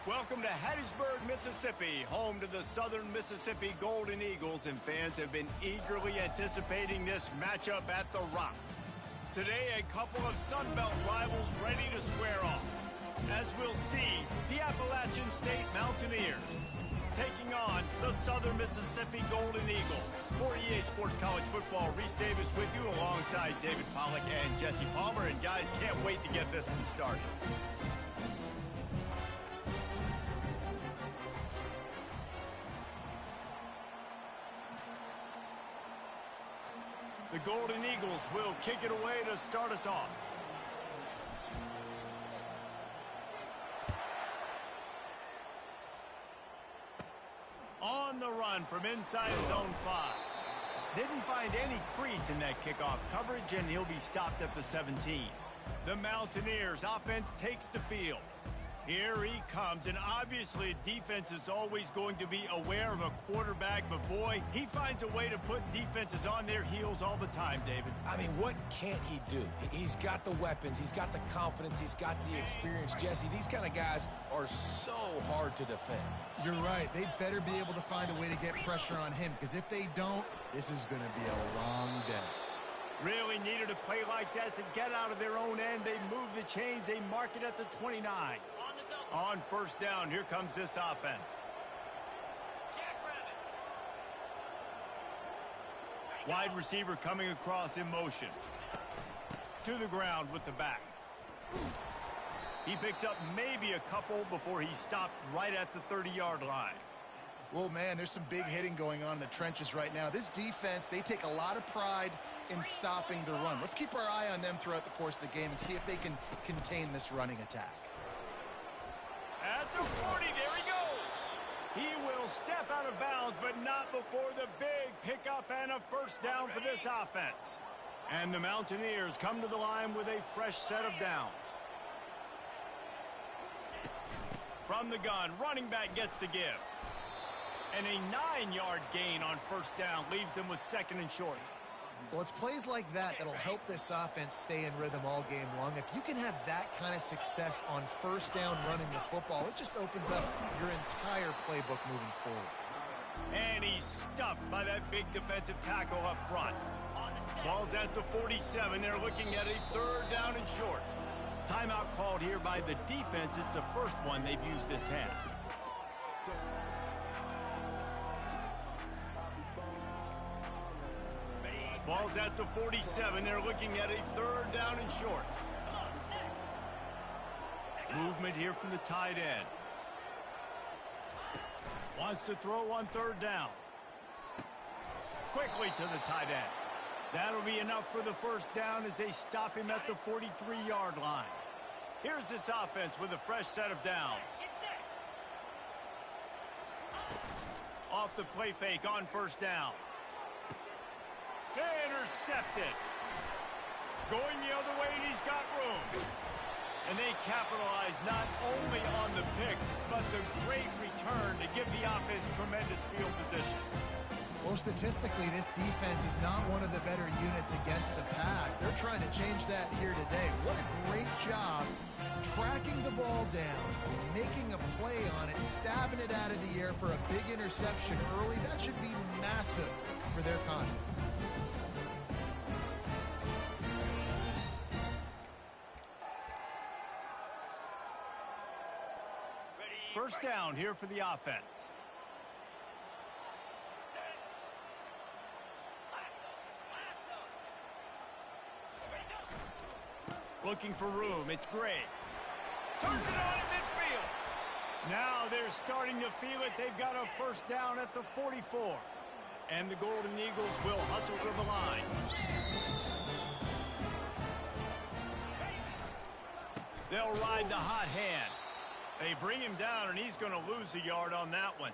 Welcome to Hattiesburg, Mississippi, home to the Southern Mississippi Golden Eagles, and fans have been eagerly anticipating this matchup at the Rock. Today, a couple of Sun Belt rivals ready to square off. As we'll see, the Appalachian State Mountaineers taking on the Southern Mississippi Golden Eagles. For EA Sports College Football, Reese Davis with you alongside David Pollack and Jesse Palmer. And guys, can't wait to get this one started. The Golden Eagles will kick it away to start us off. On the run from inside his own 5. Didn't find any crease in that kickoff coverage, and he'll be stopped at the 17. The Mountaineers offense takes the field. Here he comes, and obviously defense is always going to be aware of a quarterback, but boy, he finds a way to put defenses on their heels all the time, David. I mean, what can't he do? He's got the weapons, he's got the confidence, he's got the experience. Jesse, these kind of guys are so hard to defend. You're right. They better be able to find a way to get pressure on him, because if they don't, this is going to be a long day. Really needed a play like that to get out of their own end. They move the chains, they mark it at the 29. On first down, here comes this offense. Wide receiver coming across in motion. To the ground with the back. He picks up maybe a couple before he's stopped right at the 30-yard line. Well, man, there's some big hitting going on in the trenches right now. This defense, they take a lot of pride in stopping the run. Let's keep our eye on them throughout the course of the game and see if they can contain this running attack. At the 40, there he goes. He will step out of bounds, but not before the big pickup and a first down for this offense. And the Mountaineers come to the line with a fresh set of downs. From the gun, running back gets to give. And a 9-yard gain on first down leaves them with second and short. Well, it's plays like that that'll help this offense stay in rhythm all game long. If you can have that kind of success on first down running the football, it just opens up your entire playbook moving forward. And he's stuffed by that big defensive tackle up front. Ball's at the 47. They're looking at a third down and short. Timeout called here by the defense. It's the first one they've used this half. Ball's at the 47. They're looking at a third down and short. Movement here from the tight end. Wants to throw on third down. Quickly to the tight end. That'll be enough for the first down as they stop him at the 43-yard line. Here's this offense with a fresh set of downs. Off the play fake on first down. Intercepted. Going the other way, and he's got room. And they capitalize not only on the pick, but the great return to give the offense tremendous field position. Well, statistically, this defense is not one of the better units against the pass. They're trying to change that here today. What a great job tracking the ball down, making a play on it, stabbing it out of the air for a big interception early. That should be massive for their confidence. First down here for the offense. Looking for room. It's Gray. Turns it on in midfield. Now they're starting to feel it. They've got a first down at the 44. And the Golden Eagles will hustle to the line. They'll ride the hot hand. They bring him down, and he's going to lose a yard on that one.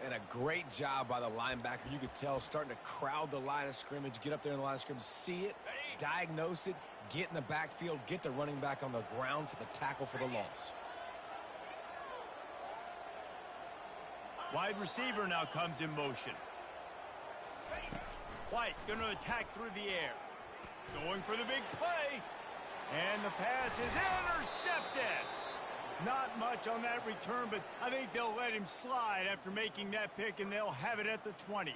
And a great job by the linebacker. You could tell starting to crowd the line of scrimmage, get up there in the line of scrimmage, see it, diagnose it, get in the backfield, get the running back on the ground for the tackle for the loss. Wide receiver now comes in motion. White going to attack through the air. Going for the big play. And the pass is intercepted. Not much on that return, but I think they'll let him slide after making that pick, and they'll have it at the 20.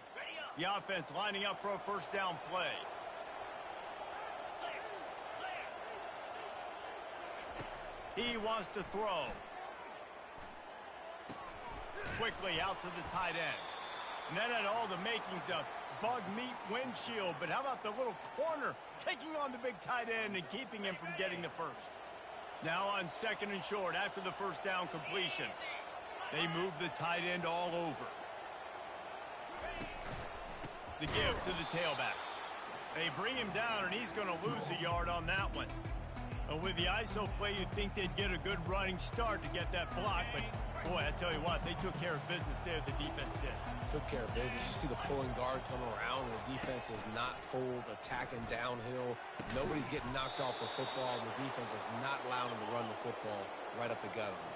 The offense lining up for a first down play. He wants to throw. Quickly out to the tight end. And that had all the makings of bug meat windshield, but how about the little corner taking on the big tight end and keeping him from getting the first? Now on second and short after the first down completion. They move the tight end all over. The give to the tailback. They bring him down, and he's going to lose a yard on that one. With the ISO play, you'd think they'd get a good running start to get that block, but boy, I tell you what, they took care of business there, the defense did. Took care of business. You see the pulling guard come around, and the defense is not full, attacking downhill. Nobody's getting knocked off the football, and the defense is not allowing them to run the football right up the gut on them.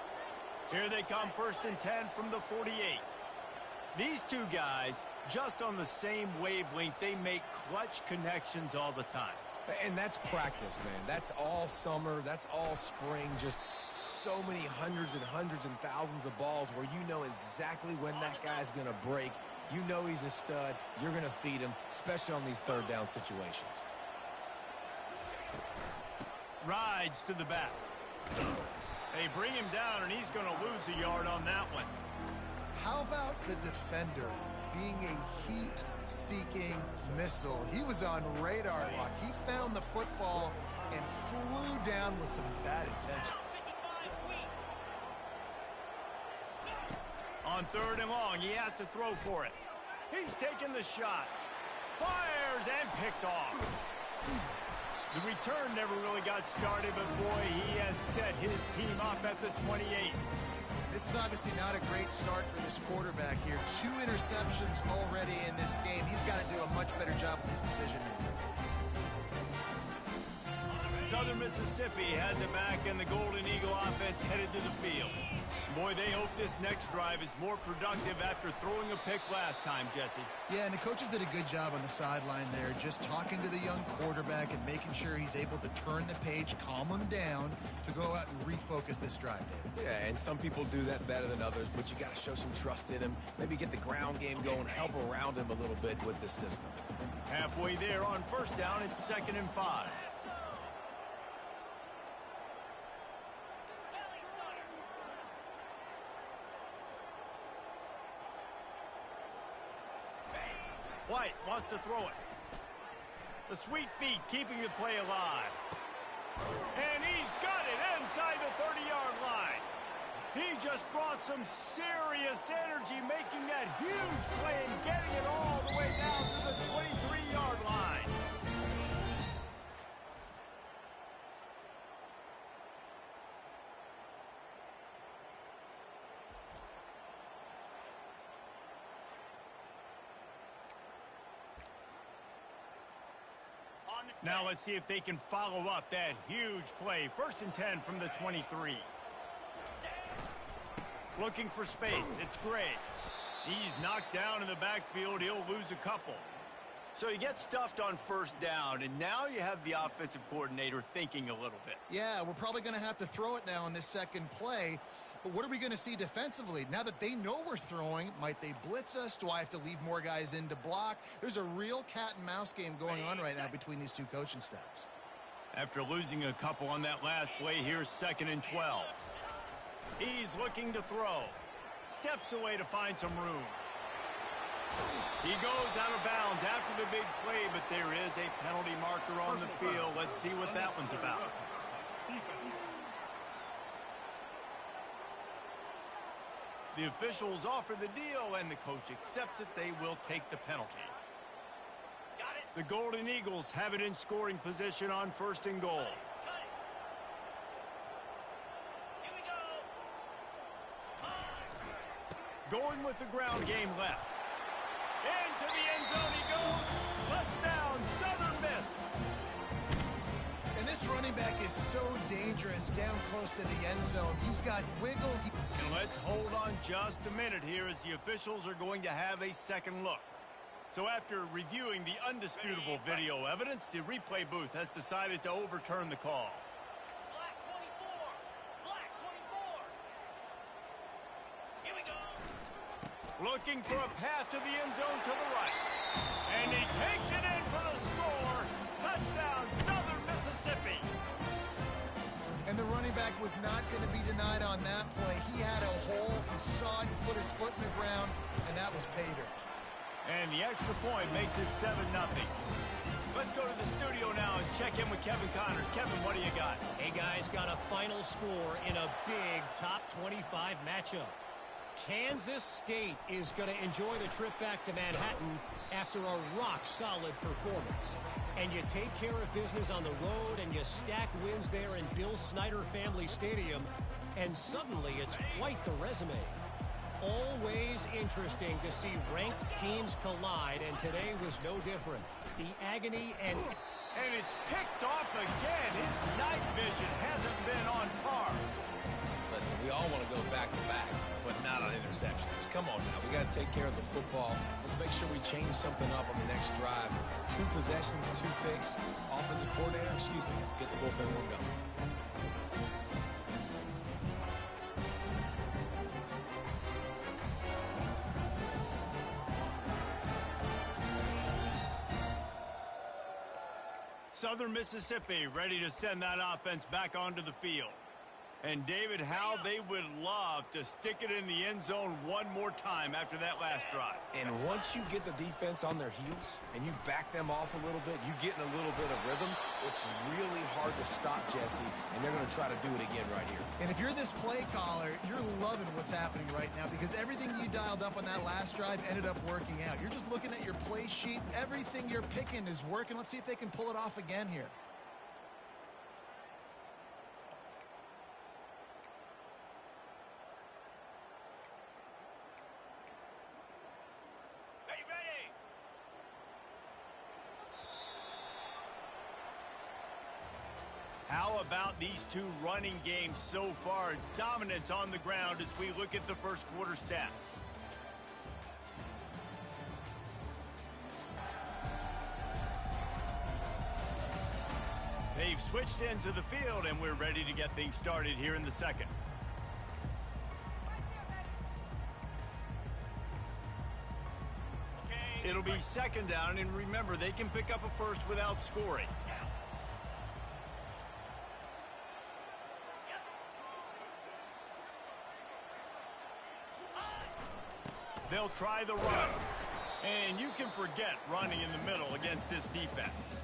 Here they come, 1st and 10 from the 48. These two guys, just on the same wavelength, they make clutch connections all the time. And that's practice, man. That's all summer. That's all spring. Just so many hundreds and thousands of balls where you know exactly when that guy's going to break. You know he's a stud. You're going to feed him, especially on these third down situations. Rides to the back. They bring him down, and he's going to lose a yard on that one. How about the defender being a heat-seeking missile? He was on radar lock. He found the football and flew down with some bad intentions. On 3rd and long, he has to throw for it. He's taking the shot. Fires and picked off. The return never really got started, but boy, he has set his team up at the 28. This is obviously not a great start for this quarterback here. 2 interceptions already in this game. He's got to do a much better job with his decision-making. Southern Mississippi has it back, and the Golden Eagle offense headed to the field. Boy, they hope this next drive is more productive after throwing a pick last time, Jesse. Yeah, and the coaches did a good job on the sideline there, just talking to the young quarterback and making sure he's able to turn the page, calm him down to go out and refocus this drive, David. Yeah, and some people do that better than others, but you got to show some trust in him. Maybe get the ground game going, help around him a little bit with the system. Halfway there on first down, it's 2nd and 5. White wants to throw it. The sweet feet keeping the play alive. And he's got it inside the 30-yard line. He just brought some serious energy, making that huge play and getting it all the way down to the 23-yard line. Now let's see if they can follow up that huge play. 1st and 10 from the 23. Looking for space. It's Gray. He's knocked down in the backfield. He'll lose a couple. So he gets stuffed on first down, and now you have the offensive coordinator thinking a little bit. Yeah, we're probably going to have to throw it now in this second play. But what are we going to see defensively? Now that they know we're throwing, might they blitz us? Do I have to leave more guys in to block? There's a real cat-and-mouse game going on right now between these two coaching staffs. After losing a couple on that last play, here's 2nd and 12. He's looking to throw. Steps away to find some room. He goes out of bounds after the big play, but there is a penalty marker on the field. Let's see what that one's about. The officials offer the deal, and the coach accepts it. They will take the penalty. The Golden Eagles have it in scoring position on 1st and goal. Going with the ground game left. Into the end zone he goes. Touchdown, Southern Miss. And this running back is so dangerous down close to the end zone. He's got wiggle. And let's hold on just a minute here as the officials are going to have a second look. So after reviewing the undisputable video evidence, the replay booth has decided to overturn the call. Looking for a path to the end zone to the right. And he takes it in for the score. Touchdown, Southern Mississippi. And the running back was not going to be denied on that play. He had a hole. He saw it. He put his foot in the ground, and that was pay dirt. And the extra point makes it 7-0. Let's go to the studio now and check in with Kevin Connors. Kevin, what do you got? Hey, guys, got a final score in a big top 25 matchup. Kansas State is going to enjoy the trip back to Manhattan after a rock-solid performance. And you take care of business on the road and you stack wins there in Bill Snyder Family Stadium, and suddenly it's quite the resume. Always interesting to see ranked teams collide, and today was no different. The agony and it's picked off again. His night vision hasn't been on par. Listen, we all want to go back-to-back, but not on interceptions. Come on now. We got to take care of the football. Let's make sure we change something up on the next drive. 2 possessions, 2 picks. Offensive coordinator, get the bullpen one going. Southern Mississippi ready to send that offense back onto the field. And David, how they would love to stick it in the end zone one more time after that last drive. And once you get the defense on their heels and you back them off a little bit, you get in a little bit of rhythm, it's really hard to stop, Jesse, and they're going to try to do it again right here. And if you're this play caller, you're loving what's happening right now because everything you dialed up on that last drive ended up working out. You're just looking at your play sheet. Everything you're picking is working. Let's see if they can pull it off again here. How about these 2 running games so far? Dominance on the ground as we look at the first quarter stats. They've switched into the field, and we're ready to get things started here in the second. It'll be second down, and remember, they can pick up a first without scoring. They'll try the run. And you can forget running in the middle against this defense.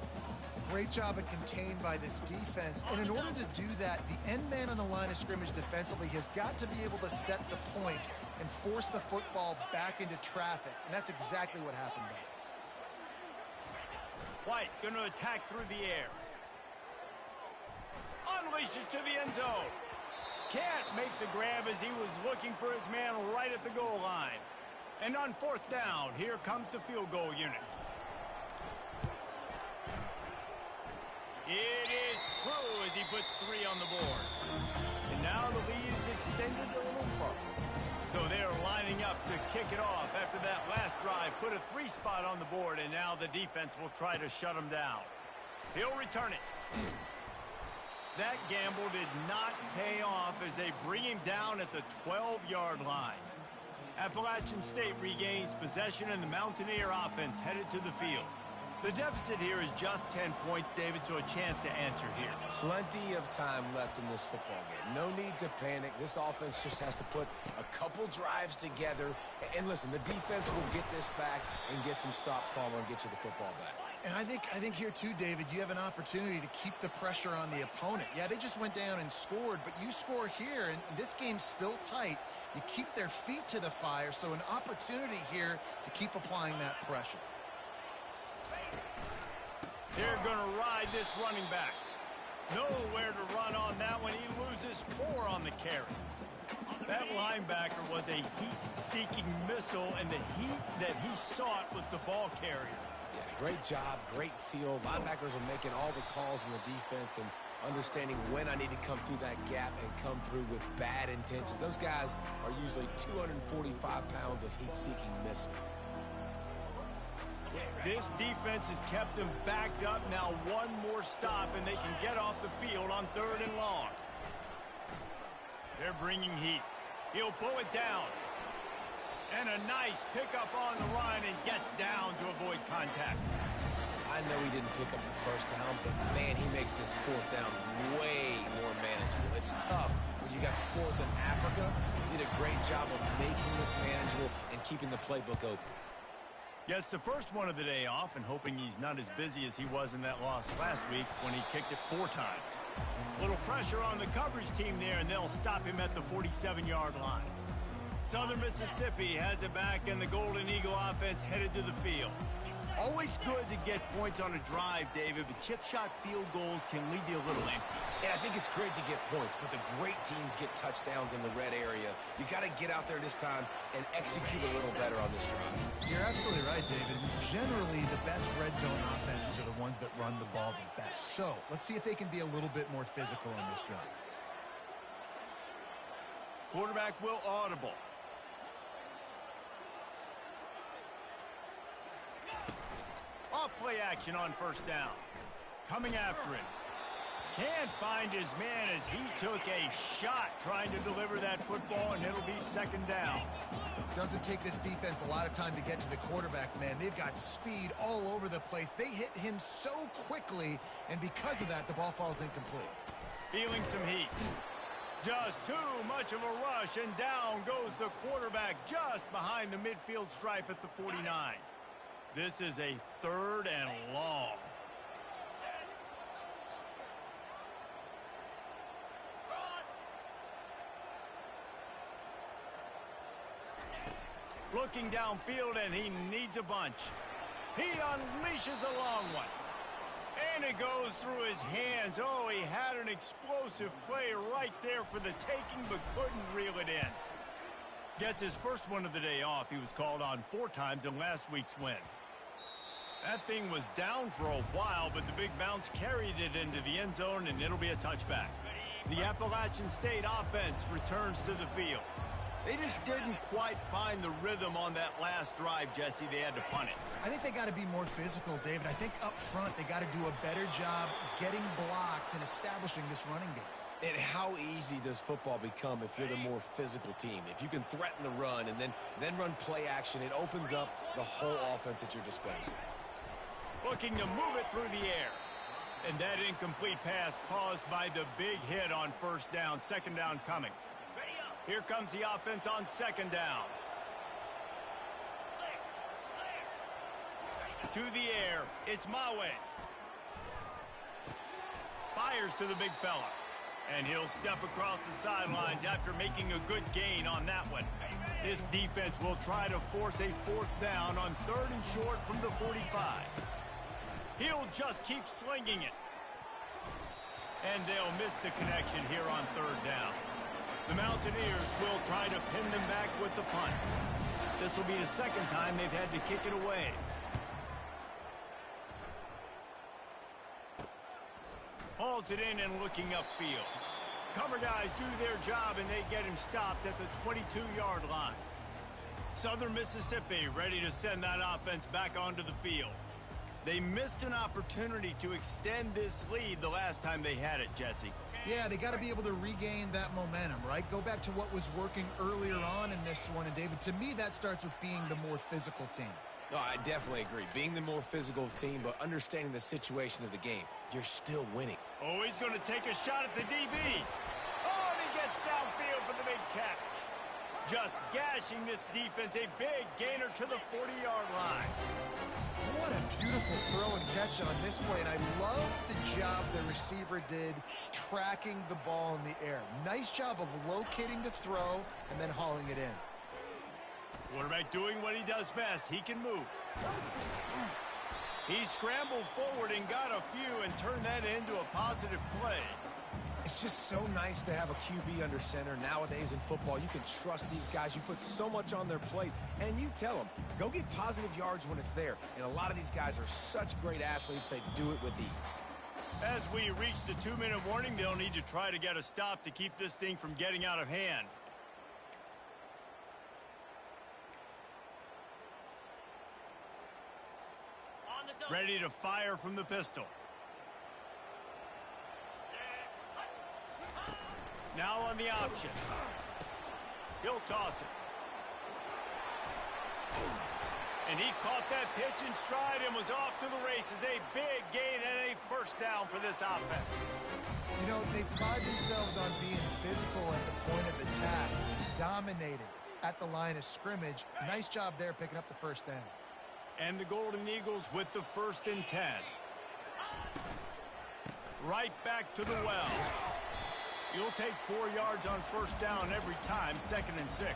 Great job of contained by this defense. And in order to do that, the end man on the line of scrimmage defensively has got to be able to set the point and force the football back into traffic. And that's exactly what happened there. White going to attack through the air. Unleashes to the end zone. Can't make the grab as he was looking for his man right at the goal line. And on 4th down, here comes the field goal unit. It is true as he puts 3 on the board. And now the lead is extended a little further. So they're lining up to kick it off after that last drive. Put a 3 spot on the board, and now the defense will try to shut him down. He'll return it. That gamble did not pay off as they bring him down at the 12-yard line. Appalachian State regains possession, and the Mountaineer offense headed to the field. The deficit here is just 10 points, David, so a chance to answer here. Plenty of time left in this football game. No need to panic. This offense just has to put a couple drives together. And listen, the defense will get this back and get some stops following and get you the football back. And I think here too, David, you have an opportunity to keep the pressure on the opponent. Yeah, they just went down and scored, but you score here, and this game's still tight. You keep their feet to the fire, so an opportunity here to keep applying that pressure. They're going to ride this running back. Nowhere to run on that one. He loses 4 on the carry. That linebacker was a heat-seeking missile, and the heat that he sought was the ball carrier. Yeah, great job, great feel. Linebackers are making all the calls in the defense and understanding when I need to come through that gap and come through with bad intentions. Those guys are usually 245 pounds of heat-seeking missile. This defense has kept them backed up. Now 1 more stop, and they can get off the field on 3rd and long. They're bringing heat. He'll pull it down. And a nice pickup on the run and gets down to avoid contact. I know he didn't pick up the first down, but man, he makes this fourth down way more manageable. It's tough when you got fourth in Africa. He did a great job of making this manageable and keeping the playbook open. Gets the first one of the day off and hoping he's not as busy as he was in that loss last week when he kicked it 4 times. Little pressure on the coverage team there, and they'll stop him at the 47-yard line. Southern Mississippi has it back, and the Golden Eagle offense headed to the field. Always good to get points on a drive, David, but chip shot field goals can leave you a little empty. And I think it's great to get points, but the great teams get touchdowns in the red area. You got to get out there this time and execute a little better on this drive. You're absolutely right, David. Generally, the best red zone offenses are the ones that run the ball the best. So let's see if they can be a little bit more physical on this drive. Quarterback will audible. Off play action on first down. Coming after him. Can't find his man as he took a shot trying to deliver that football, and it'll be second down. Doesn't take this defense a lot of time to get to the quarterback, man. They've got speed all over the place. They hit him so quickly, and because of that, the ball falls incomplete. Feeling some heat. Just too much of a rush, and down goes the quarterback just behind the midfield stripe at the 49. This is a 3rd and long. Looking downfield, and he needs a bunch. He unleashes a long one. And it goes through his hands. Oh, he had an explosive play right there for the taking, but couldn't reel it in. Gets his first one of the day off. He was called on 4 times in last week's win. That thing was down for a while, but the big bounce carried it into the end zone, and it'll be a touchback. The Appalachian State offense returns to the field. They just didn't quite find the rhythm on that last drive, Jesse. They had to punt it. I think they got to be more physical, David. I think up front they got to do a better job getting blocks and establishing this running game. And how easy does football become if you're the more physical team? If you can threaten the run and then run play action, it opens up the whole offense at your disposal. Looking to move it through the air. And that incomplete pass caused by the big hit on first down. Second down coming. Here comes the offense on second down. To the air. It's Mawe. Fires to the big fella. And he'll step across the sidelines after making a good gain on that one. This defense will try to force a 4th down on 3rd and short from the 45. He'll just keep slinging it. And they'll miss the connection here on 3rd down. The Mountaineers will try to pin them back with the punt. This will be the 2nd time they've had to kick it away. Hauls it in and looking upfield. Cover guys do their job, and they get him stopped at the 22-yard line. Southern Mississippi ready to send that offense back onto the field. They missed an opportunity to extend this lead the last time they had it, Jesse. Yeah, they got to be able to regain that momentum, right? Go back to what was working earlier on in this one. And, David, to me, that starts with being the more physical team. No, I definitely agree. Being the more physical team, but understanding the situation of the game. You're still winning. Oh, he's going to take a shot at the DB. Oh, and he gets downfield for the big catch. Just gashing this defense, a big gainer to the 40-yard line. What a beautiful throw and catch on this play, and I love the job the receiver did tracking the ball in the air. Nice job of locating the throw and then hauling it in. Quarterback doing what he does best. He can move. He scrambled forward and got a few and turned that into a positive play. It's just so nice to have a QB under center. Nowadays in football, you can trust these guys. You put so much on their plate, and you tell them, go get positive yards when it's there. And a lot of these guys are such great athletes, they do it with ease. As we reach the 2-minute warning, they'll need to try to get a stop to keep this thing from getting out of hand. Ready to fire from the pistol. Now on the option. He'll toss it. And he caught that pitch in stride and was off to the races. A big gain and a first down for this offense. You know, they pride themselves on being physical at the point of attack, dominated at the line of scrimmage. Nice job there picking up the first down. And the Golden Eagles with the 1st and 10. Right back to the well. You'll take 4 yards on first down every time, 2nd and 6.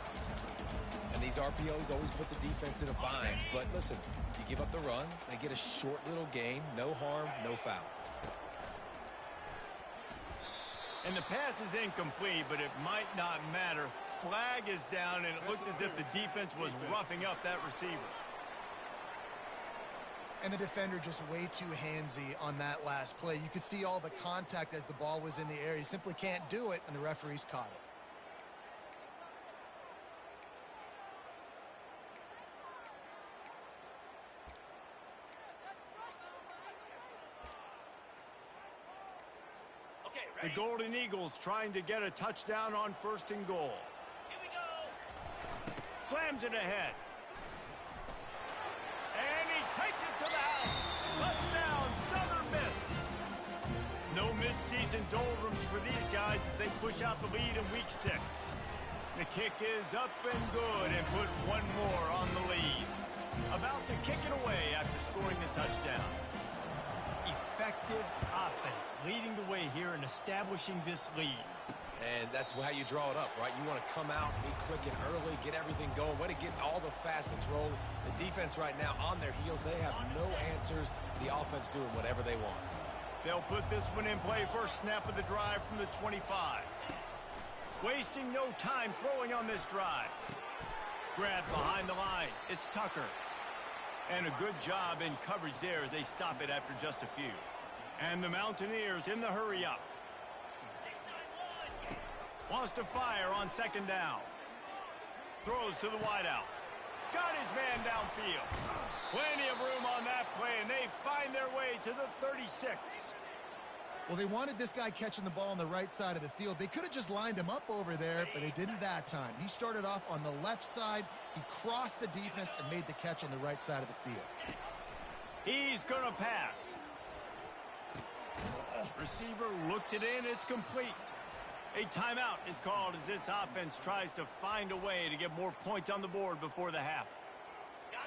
And these RPOs always put the defense in a bind. But listen, you give up the run, they get a short little gain, no harm, no foul. And the pass is incomplete, but it might not matter. Flag is down, and it looked as if the defense was roughing up that receiver. And the defender just way too handsy on that last play. You could see all the contact as the ball was in the air. He simply can't do it, and the referees caught it. The Golden Eagles trying to get a touchdown on 1st and goal. Here we go. Slams it ahead. And he takes it to the house. Touchdown, Southern Miss. No midseason doldrums for these guys as they push out the lead in week 6. The kick is up and good and put one more on the lead. About to kick it away after scoring the touchdown. Effective offense leading the way here and establishing this lead. And that's how you draw it up, right? You want to come out, be clicking early, get everything going. Way to get all the facets rolling. The defense right now on their heels. They have no answers. The offense doing whatever they want. They'll put this one in play. First snap of the drive from the 25. Wasting no time throwing on this drive. Grabbed behind the line. It's Tucker. And a good job in coverage there as they stop it after just a few. And the Mountaineers in the hurry up. Wants to fire on 2nd down. Throws to the wideout. Got his man downfield. Plenty of room on that play, and they find their way to the 36. Well, they wanted this guy catching the ball on the right side of the field. They could have just lined him up over there, but they didn't that time. He started off on the left side. He crossed the defense and made the catch on the right side of the field. He's going to pass. Receiver looks it in. It's complete. A timeout is called as this offense tries to find a way to get more points on the board before the half.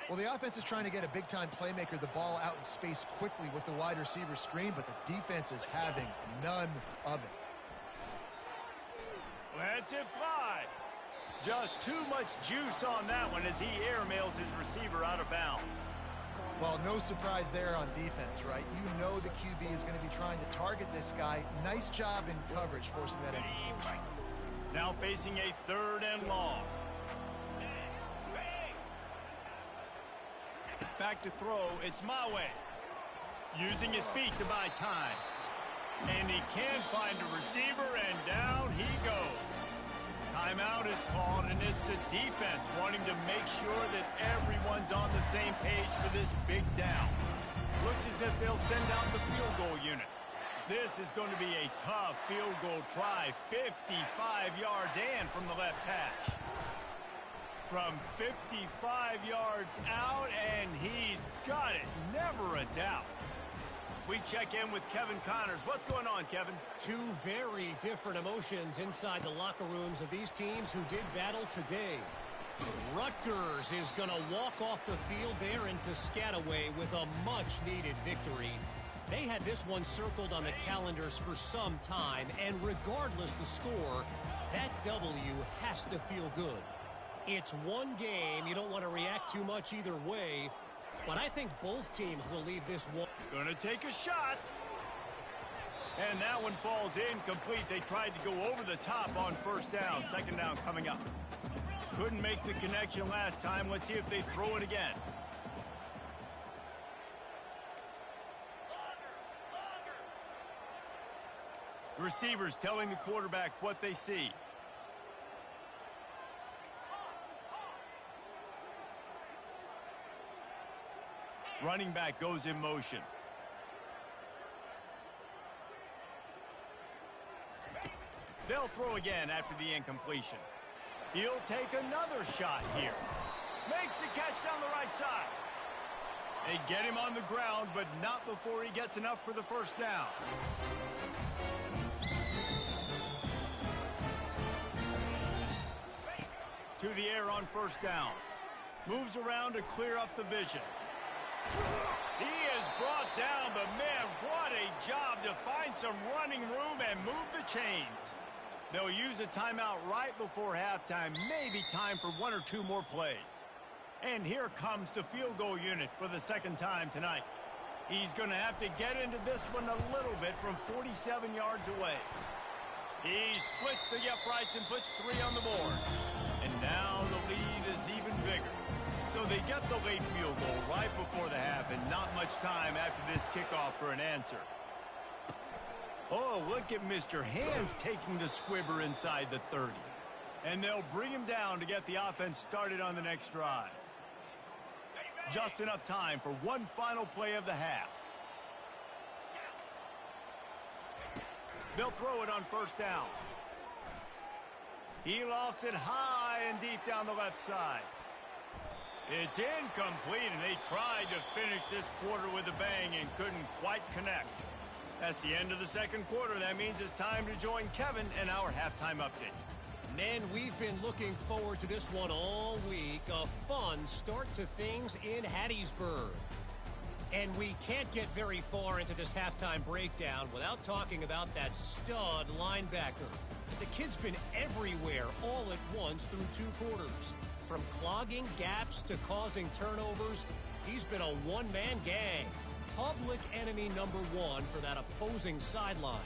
Well, the offense is trying to get a big-time playmaker the ball out in space quickly with the wide receiver screen, but the defense is having none of it. Lets it fly. Just too much juice on that one as he airmails his receiver out of bounds. Well, no surprise there on defense, right? You know the QB is going to be trying to target this guy. Nice job in coverage, forcing that incompletion. Now facing a 3rd and long. Back to throw. It's Mawe. Using his feet to buy time. And he can find a receiver, and down he goes. Timeout is called, and it's the defense wanting to make sure that everyone's on the same page for this big down. Looks as if they'll send out the field goal unit. This is going to be a tough field goal try. 55 yards and from the left hash. From 55 yards out, and he's got it. Never a doubt. We check in with Kevin Connors. What's going on, Kevin? Two very different emotions inside the locker rooms of these teams who did battle today. Rutgers is going to walk off the field there in Piscataway with a much-needed victory. They had this one circled on the calendars for some time, and regardless the score, that W has to feel good. It's one game. You don't want to react too much either way, but I think both teams will leave this one. Gonna take a shot. And that one falls incomplete. They tried to go over the top on 1st down. 2nd down coming up. Couldn't make the connection last time. Let's see if they throw it again. Receivers telling the quarterback what they see. Running back goes in motion. They'll throw again after the incompletion. He'll take another shot here. Makes the catch down the right side. They get him on the ground, but not before he gets enough for the first down. To the air on first down. Moves around to clear up the vision. He is brought down, but man, what a job to find some running room and move the chains. They'll use a timeout right before halftime, maybe time for one or two more plays. And here comes the field goal unit for the second time tonight. He's going to have to get into this one a little bit from 47 yards away. He splits the uprights and puts 3 on the board. And now the lead is even bigger. So they get the late field goal right before the half and not much time after this kickoff for an answer. Oh, look at Mr. Hands taking the squibber inside the 30. And they'll bring him down to get the offense started on the next drive. Just enough time for one final play of the half. They'll throw it on first down. He lofts it high and deep down the left side. It's incomplete, and they tried to finish this quarter with a bang and couldn't quite connect. That's the end of the second quarter. That means it's time to join Kevin and our halftime update. Men, we've been looking forward to this one all week. A fun start to things in Hattiesburg. And we can't get very far into this halftime breakdown without talking about that stud linebacker. The kid's been everywhere all at once through 2 quarters. From clogging gaps to causing turnovers, he's been a one-man gang. Public enemy number 1 for that opposing sideline.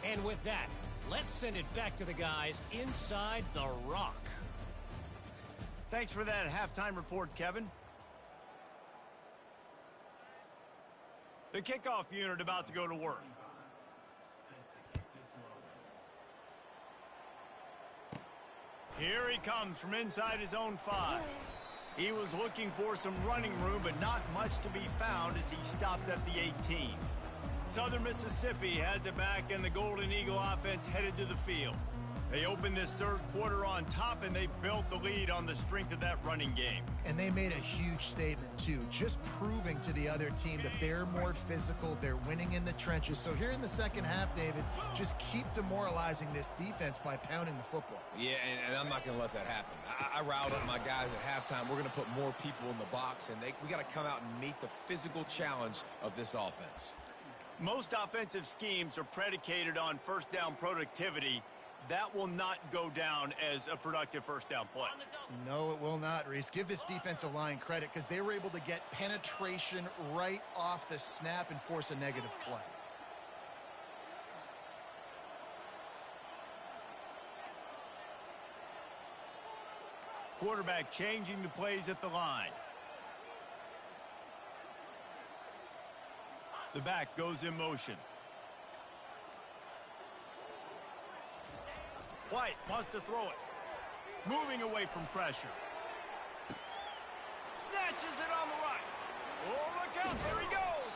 And with that, let's send it back to the guys inside the Rock. Thanks for that halftime report, Kevin. The kickoff unit about to go to work. Here he comes from inside his own 5. He was looking for some running room, but not much to be found as he stopped at the 18. Southern Mississippi has it back, and the Golden Eagle offense headed to the field. They opened this third quarter on top, and they built the lead on the strength of that running game. And they made a huge statement, too, just proving to the other team that they're more physical, they're winning in the trenches. So here in the second half, David, just keep demoralizing this defense by pounding the football. Yeah, and I'm not going to let that happen. I riled up my guys at halftime. We're going to put more people in the box, and we got to come out and meet the physical challenge of this offense. Most offensive schemes are predicated on first down productivity. That will not go down as a productive first down play. No, it will not, Reese. Give this defensive line credit because they were able to get penetration right off the snap and force a negative play. Quarterback changing the plays at the line. The back goes in motion. White wants to throw it. Moving away from pressure. Snatches it on the right. Oh, look out. There he goes.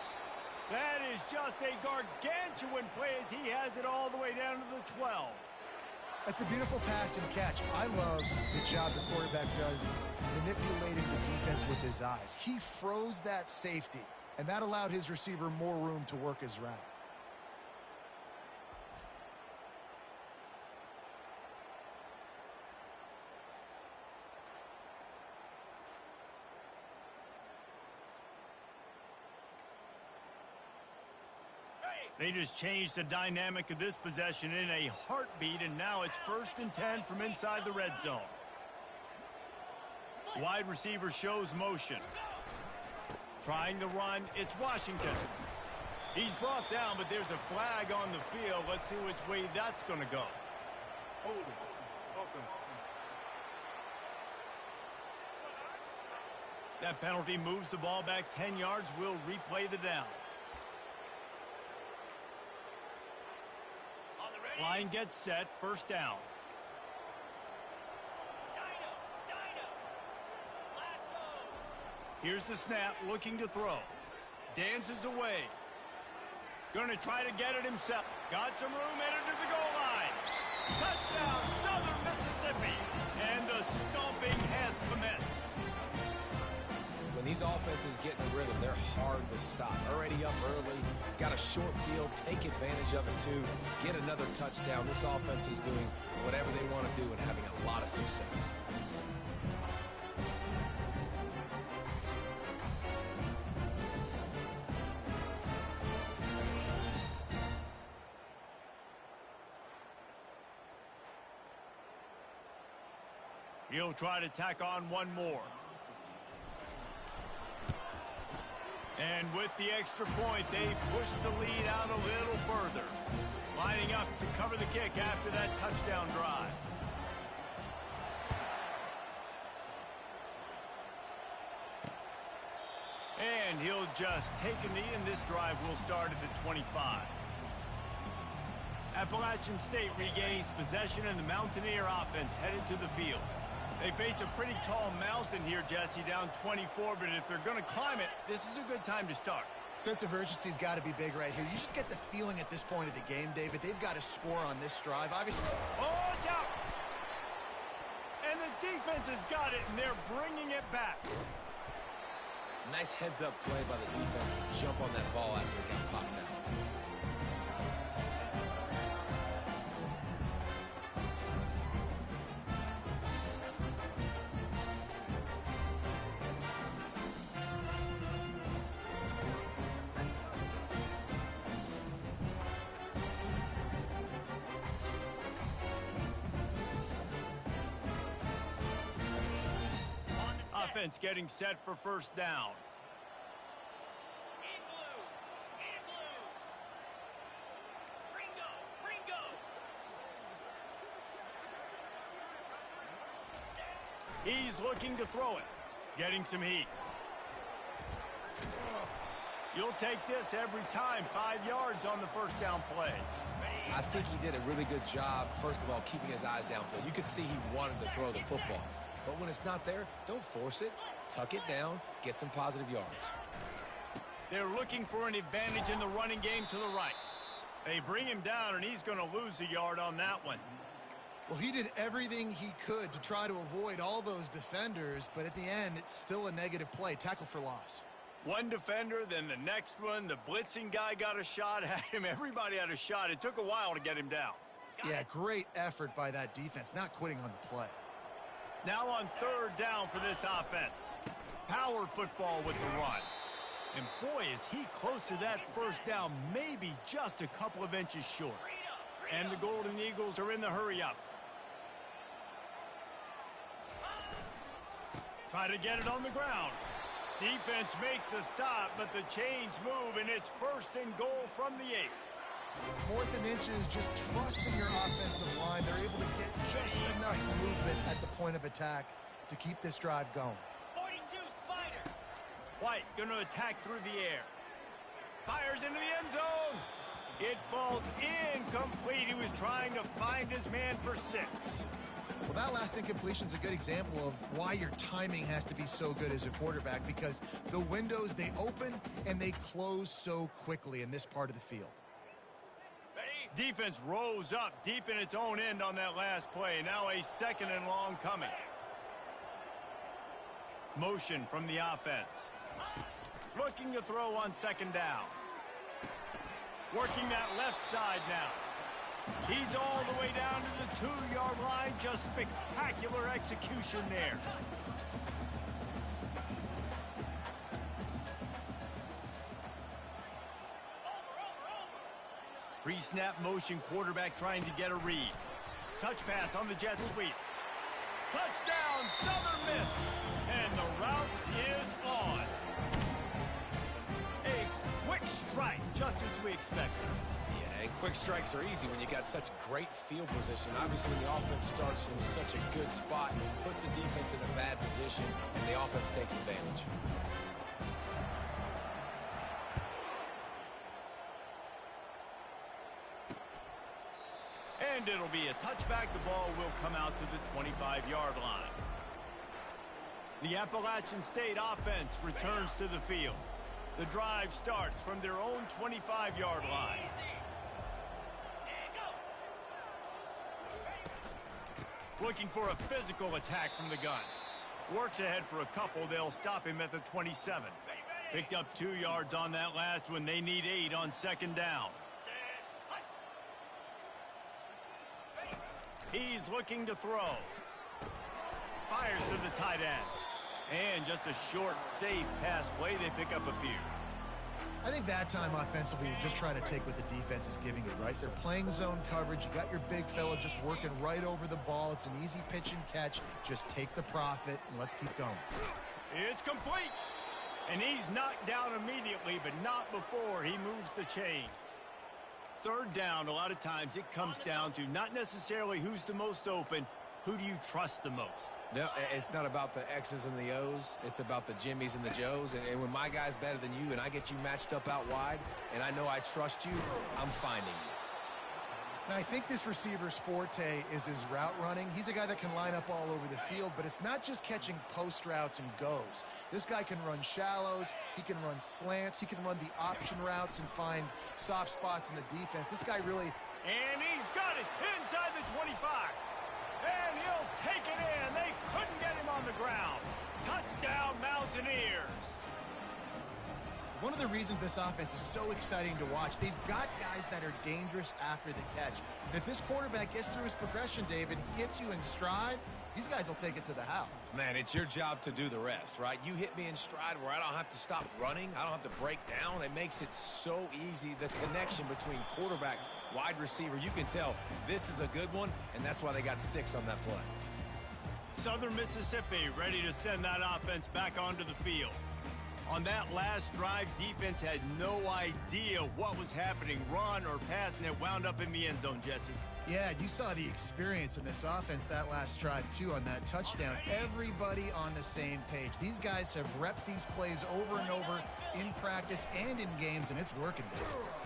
That is just a gargantuan play as he has it all the way down to the 12. That's a beautiful pass and catch. I love the job the quarterback does manipulating the defense with his eyes. He froze that safety, and that allowed his receiver more room to work his route. They just changed the dynamic of this possession in a heartbeat, and now it's 1st and 10 from inside the red zone. Wide receiver shows motion. Trying to run, it's Washington. He's brought down, but there's a flag on the field. Let's see which way that's going to go. Hold it. Okay. That penalty moves the ball back 10 yards. We'll replay the down. Line gets set, 1st down. Here's the snap, looking to throw. Dances away. Going to try to get it himself. Got some room, headed to the goal line. Touchdown, Southern Mississippi. And the stomping has commenced. These offenses get in a rhythm. They're hard to stop. Already up early, got a short field, take advantage of it too, get another touchdown. This offense is doing whatever they want to do and having a lot of success. He'll try to tack on one more. And with the extra point, they push the lead out a little further. Lining up to cover the kick after that touchdown drive. And he'll just take a knee, and this drive will start at the 25. Appalachian State regains possession, and the Mountaineer offense headed to the field. They face a pretty tall mountain here, Jesse, down 24, but if they're going to climb it, this is a good time to start. Sense of urgency's got to be big right here. You just get the feeling at this point of the game, David, they've got to score on this drive. Obviously. Oh, it's out! And the defense has got it, and they're bringing it back. Nice heads-up play by the defense to jump on that ball after it got popped out. Offense getting set for first down. In blue. In blue. Ringo. Ringo. He's looking to throw it. Getting some heat. You'll take this every time. 5 yards on the first down play. I think he did a really good job, first of all, keeping his eyes downfield. You could see he wanted to throw the football. But when it's not there, don't force it. Tuck it down, get some positive yards. They're looking for an advantage in the running game to the right. They bring him down, and he's going to lose a yard on that one. Well, he did everything he could to try to avoid all those defenders, but at the end, it's still a negative play. Tackle for loss. One defender, then the next one. The blitzing guy got a shot at him. Everybody had a shot. It took a while to get him down. Yeah, great effort by that defense, not quitting on the play. Now on third down for this offense. Power football with the run. And boy, is he close to that first down, maybe just a couple of inches short. And the Golden Eagles are in the hurry up. Try to get it on the ground. Defense makes a stop, but the chains move, and it's first and goal from the 8. 4th and inches, just trusting your offensive line. They're able to get just enough movement at the point of attack to keep this drive going. 42 Spider. White going to attack through the air. Fires into the end zone. It falls incomplete. He was trying to find his man for 6. Well, that last incompletion is a good example of why your timing has to be so good as a quarterback, because the windows, they open and they close so quickly in this part of the field. Defense rose up deep in its own end on that last play. Now a 2nd and long coming. Motion from the offense. Looking to throw on 2nd down. Working that left side now. He's all the way down to the 2-yard line. Just spectacular execution there. Pre-snap motion, quarterback trying to get a read. Touch pass on the jet sweep. Touchdown, Southern Miss. And the route is on. A quick strike, just as we expected. Yeah, and quick strikes are easy when you got such great field position. Obviously, when the offense starts in such a good spot, puts the defense in a bad position, and the offense takes advantage. And it'll be a touchback. The ball will come out to the 25-yard line. The Appalachian State offense returns to the field. The drive starts from their own 25-yard line. Looking for a physical attack from the gun. Works ahead for a couple. They'll stop him at the 27. Picked up 2 yards on that last one. They need 8 on second down. He's looking to throw. Fires to the tight end. And just a short, safe pass play. They pick up a few. I think that time offensively, you're just trying to take what the defense is giving you, right? They're playing zone coverage. You got your big fella just working right over the ball. It's an easy pitch and catch. Just take the profit, and let's keep going. It's complete. And he's knocked down immediately, but not before he moves the chains. Third down, a lot of times it comes down to not necessarily who's the most open, who do you trust the most? No, it's not about the X's and the O's. It's about the Jimmys and the Joes. And when my guy's better than you and I get you matched up out wide and I know I trust you, I'm finding you. Now, I think this receiver's forte is his route running. He's a guy that can line up all over the field, but it's not just catching post routes and goes. This guy can run shallows, he can run slants, he can run the option routes and find soft spots in the defense. This guy really... And he's got it inside the 25. And he'll take it in. They couldn't get him on the ground. Touchdown, Mountaineers. One of the reasons this offense is so exciting to watch, they've got guys that are dangerous after the catch. And if this quarterback gets through his progression, David, hits you in stride, these guys will take it to the house. Man, it's your job to do the rest, right? You hit me in stride where I don't have to stop running. I don't have to break down. It makes it so easy. The connection between quarterback, wide receiver, you can tell this is a good one, and that's why they got 6 on that play. Southern Mississippi ready to send that offense back onto the field. On that last drive, defense had no idea what was happening, run or pass, and it wound up in the end zone, Jesse. Yeah, you saw the experience in this offense that last drive, too, on that touchdown. Everybody on the same page. These guys have repped these plays over and over in practice and in games, and it's working.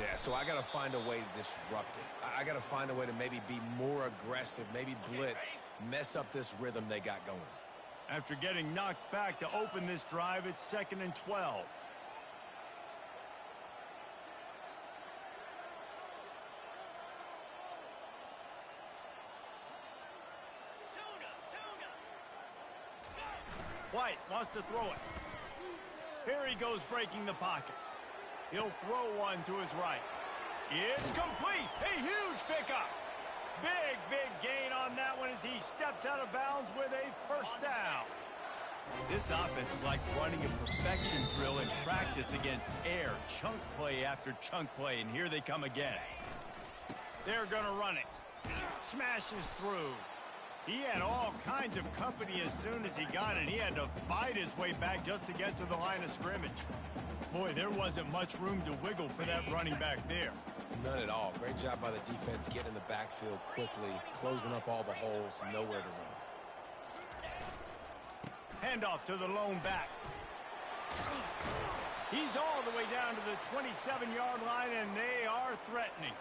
Yeah, so I got to find a way to disrupt it. I got to find a way to maybe be more aggressive, maybe blitz, mess up this rhythm they got going. After getting knocked back to open this drive, it's 2nd and 12. White wants to throw it. Here he goes breaking the pocket. He'll throw one to his right. It's complete. A huge pickup. Big gain on that one as he steps out of bounds with a first down. This offense is like running a perfection drill in practice against air. Chunk play after chunk play, and here they come again. They're going to run it. Smashes through. He had all kinds of company as soon as he got it. He had to fight his way back just to get to the line of scrimmage. Boy, there wasn't much room to wiggle for that running back there. None at all. Great job by the defense getting in the backfield quickly, closing up all the holes, nowhere to run. Handoff to the lone back. He's all the way down to the 27-yard line, and they are threatening.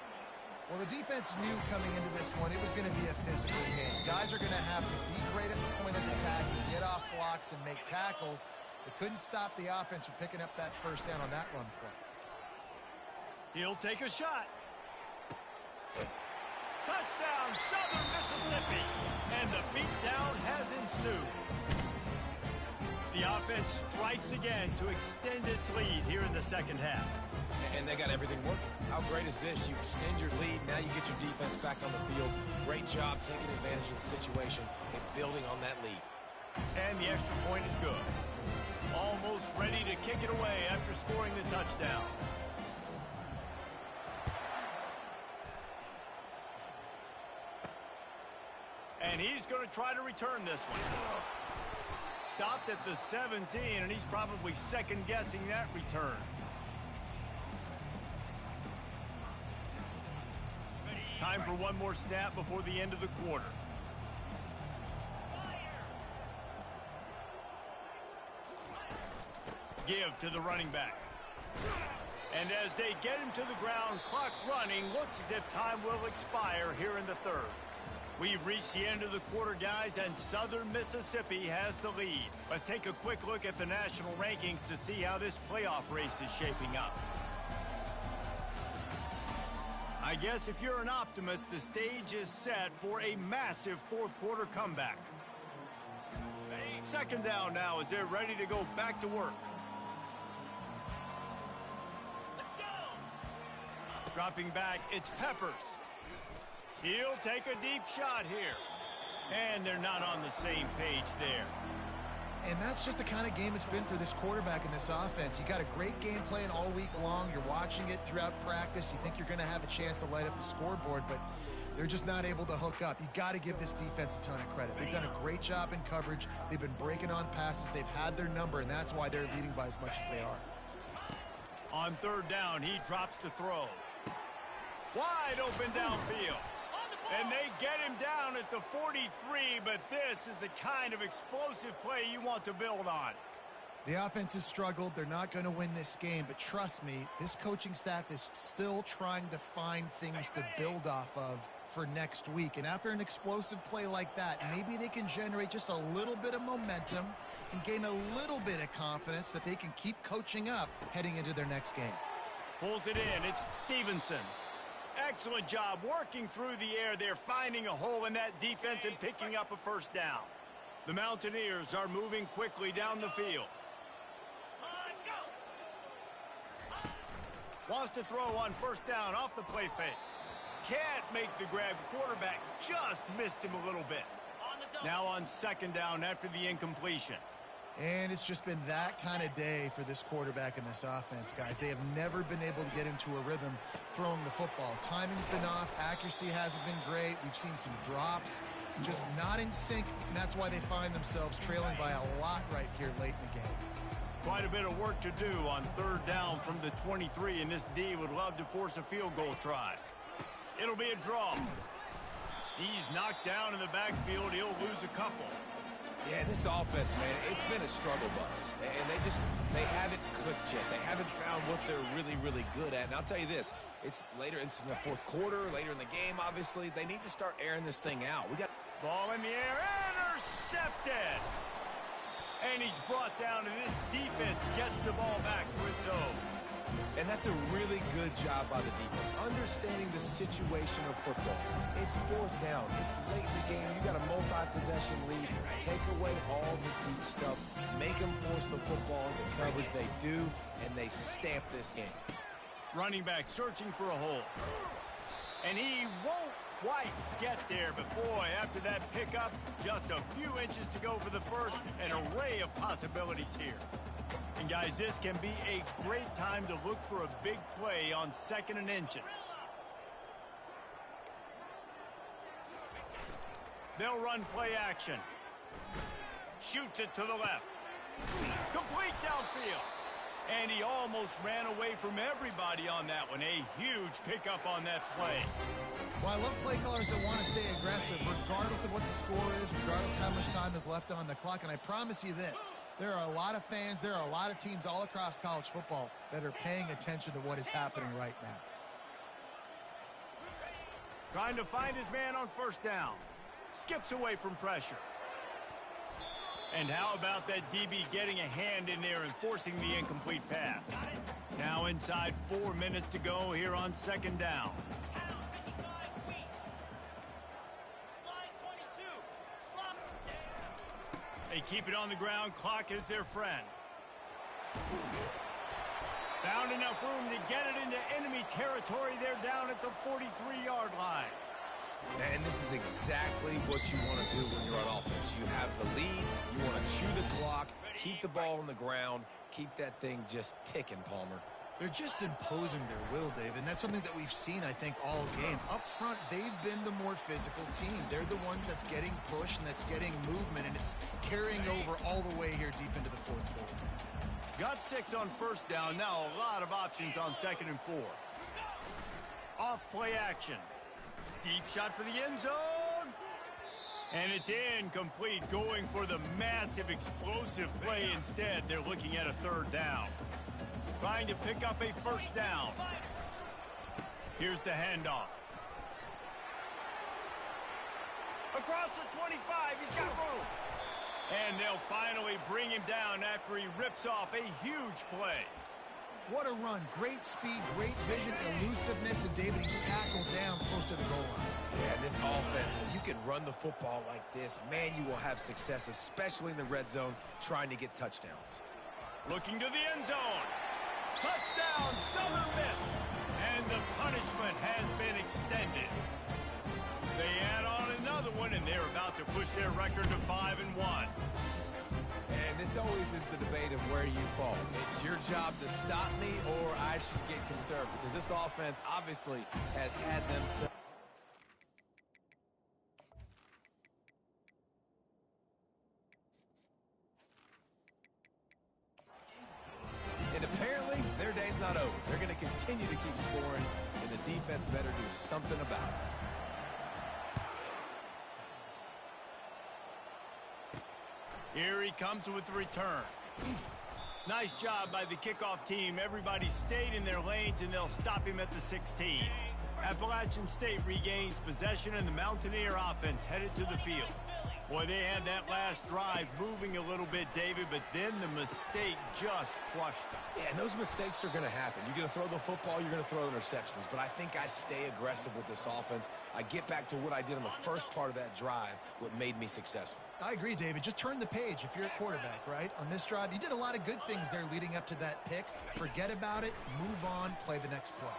Well, the defense knew coming into this one it was going to be a physical game. Guys are going to have to be great at the point of attack and get off blocks and make tackles. They couldn't stop the offense from picking up that first down on that run play. He'll take a shot. Touchdown, Southern Mississippi. And the beatdown has ensued. The offense strikes again to extend its lead here in the second half. And they got everything working. How great is this? You extend your lead, now you get your defense back on the field. Great job taking advantage of the situation and building on that lead. And the extra point is good. Almost ready to kick it away after scoring the touchdown. And he's going to try to return this one. Stopped at the 17, and he's probably second-guessing that return. Time for one more snap before the end of the quarter. Give to the running back. And as they get him to the ground, clock running, looks as if time will expire here in the third. We've reached the end of the quarter, guys, and Southern Mississippi has the lead. Let's take a quick look at the national rankings to see how this playoff race is shaping up. I guess if you're an optimist, the stage is set for a massive fourth quarter comeback. Ready? Second down now as they're ready to go back to work. Let's go. Dropping back, it's Peppers. He'll take a deep shot here. And they're not on the same page there. And that's just the kind of game it's been for this quarterback in this offense. You got a great game plan all week long. You're watching it throughout practice. You think you're going to have a chance to light up the scoreboard, but they're just not able to hook up. You got to give this defense a ton of credit. They've done a great job in coverage. They've been breaking on passes. They've had their number, and that's why they're leading by as much as they are. On third down, he drops to throw. Wide open downfield. And they get him down at the 43, but this is the kind of explosive play you want to build on. The offense has struggled. They're not going to win this game, but trust me, this coaching staff is still trying to find things to build off of for next week. And after an explosive play like that, maybe they can generate just a little bit of momentum and gain a little bit of confidence that they can keep coaching up heading into their next game. Pulls it in. It's Stevenson. Excellent job working through the air. They're finding a hole in that defense and picking up a first down. The Mountaineers are moving quickly down the field. Wants to throw on first down off the play fake. Can't make the grab. Quarterback just missed him a little bit. Now on second down after the incompletion. And it's just been that kind of day for this quarterback and this offense, guys. They have never been able to get into a rhythm throwing the football. Timing's been off. Accuracy hasn't been great. We've seen some drops. Just not in sync, and that's why they find themselves trailing by a lot right here late in the game. Quite a bit of work to do on third down from the 23, and this D would love to force a field goal try. It'll be a draw. He's knocked down in the backfield. He'll lose a couple. Yeah, this offense, man, it's been a struggle bus. And they haven't clicked yet. They haven't found what they're really, really good at. And I'll tell you this, it's later in the fourth quarter, later in the game, obviously. They need to start airing this thing out. We got ball in the air, intercepted. And he's brought down, and this defense gets the ball back for its own. And that's a really good job by the defense, understanding the situation of football. It's fourth down. It's late in the game. You got a multi-possession lead. Take away all the deep stuff. Make them force the football into coverage. They do, and they stamp this game. Running back searching for a hole. And he won't quite get there, but boy, after that pickup, just a few inches to go for the first. An array of possibilities here. And guys, this can be a great time to look for a big play on 2nd and inches. They'll run play action. Shoots it to the left. Complete downfield. And he almost ran away from everybody on that one. A huge pickup on that play. Well, I love play callers that want to stay aggressive, regardless of what the score is, regardless of how much time is left on the clock. And I promise you this. There are a lot of fans, there are a lot of teams all across college football that are paying attention to what is happening right now. Trying to find his man on first down. Skips away from pressure. And how about that DB getting a hand in there and forcing the incomplete pass? Now inside 4 minutes to go here on second down. They keep it on the ground. Clock is their friend. Found enough room to get it into enemy territory. They're down at the 43-yard line. And this is exactly what you want to do when you're on offense. You have the lead. You want to chew the clock, keep the ball on the ground, keep that thing just ticking, Palmer. They're just imposing their will, Dave, and that's something that we've seen, I think, all game. Up front, they've been the more physical team. They're the one that's getting pushed and that's getting movement, and it's carrying over all the way here deep into the fourth quarter. Got 6 on first down. Now a lot of options on 2nd and 4. Off play action. Deep shot for the end zone. And it's incomplete, going for the massive explosive play instead. They're looking at a third down. Trying to pick up a first down. Here's the handoff. Across the 25, he's got room. And they'll finally bring him down after he rips off a huge play. What a run. Great speed, great vision, elusiveness, and David, he's tackled down close to the goal line. Yeah, this offense, when you can run the football like this, man, you will have success, especially in the red zone, trying to get touchdowns. Looking to the end zone. Touchdown, Southern Miss. And the punishment has been extended. They add on another one, and they're about to push their record to 5-1. And this always is the debate of where you fall. It's your job to stop me, or I should get conservative, because this offense obviously has had them set. And apparently, their day's not over. They're going to continue to keep scoring, and the defense better do something about it. Here he comes with the return. Nice job by the kickoff team. Everybody stayed in their lanes, and they'll stop him at the 16. Appalachian State regains possession, and the Mountaineer offense headed to the field. Boy, they had that last drive moving a little bit, David, but then the mistake just crushed them. Yeah, and those mistakes are going to happen. You're going to throw the football, you're going to throw interceptions, but I think I stay aggressive with this offense. I get back to what I did on the first part of that drive, what made me successful. I agree, David. Just turn the page if you're a quarterback, right? On this drive, you did a lot of good things there leading up to that pick. Forget about it, move on, play the next play.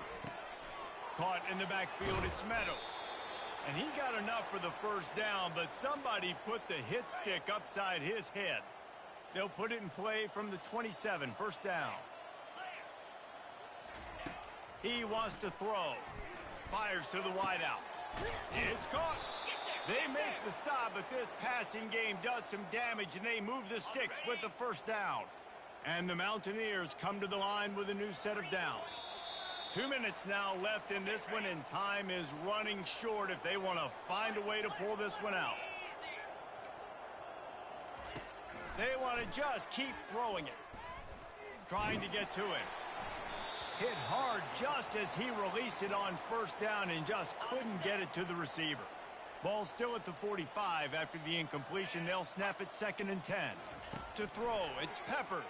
Caught in the backfield, it's Meadows. And he got enough for the first down, but somebody put the hit stick upside his head. They'll put it in play from the 27, first down. He wants to throw. Fires to the wideout. It's caught. They make the stop, but this passing game does some damage, and they move the sticks with the first down. And the Mountaineers come to the line with a new set of downs. 2 minutes now left in this one, and time is running short if they want to find a way to pull this one out. They want to just keep throwing it. Trying to get to it. Hit hard just as he released it on first down and just couldn't get it to the receiver. Ball still at the 45 after the incompletion. They'll snap it 2nd and 10. To throw, it's Peppers.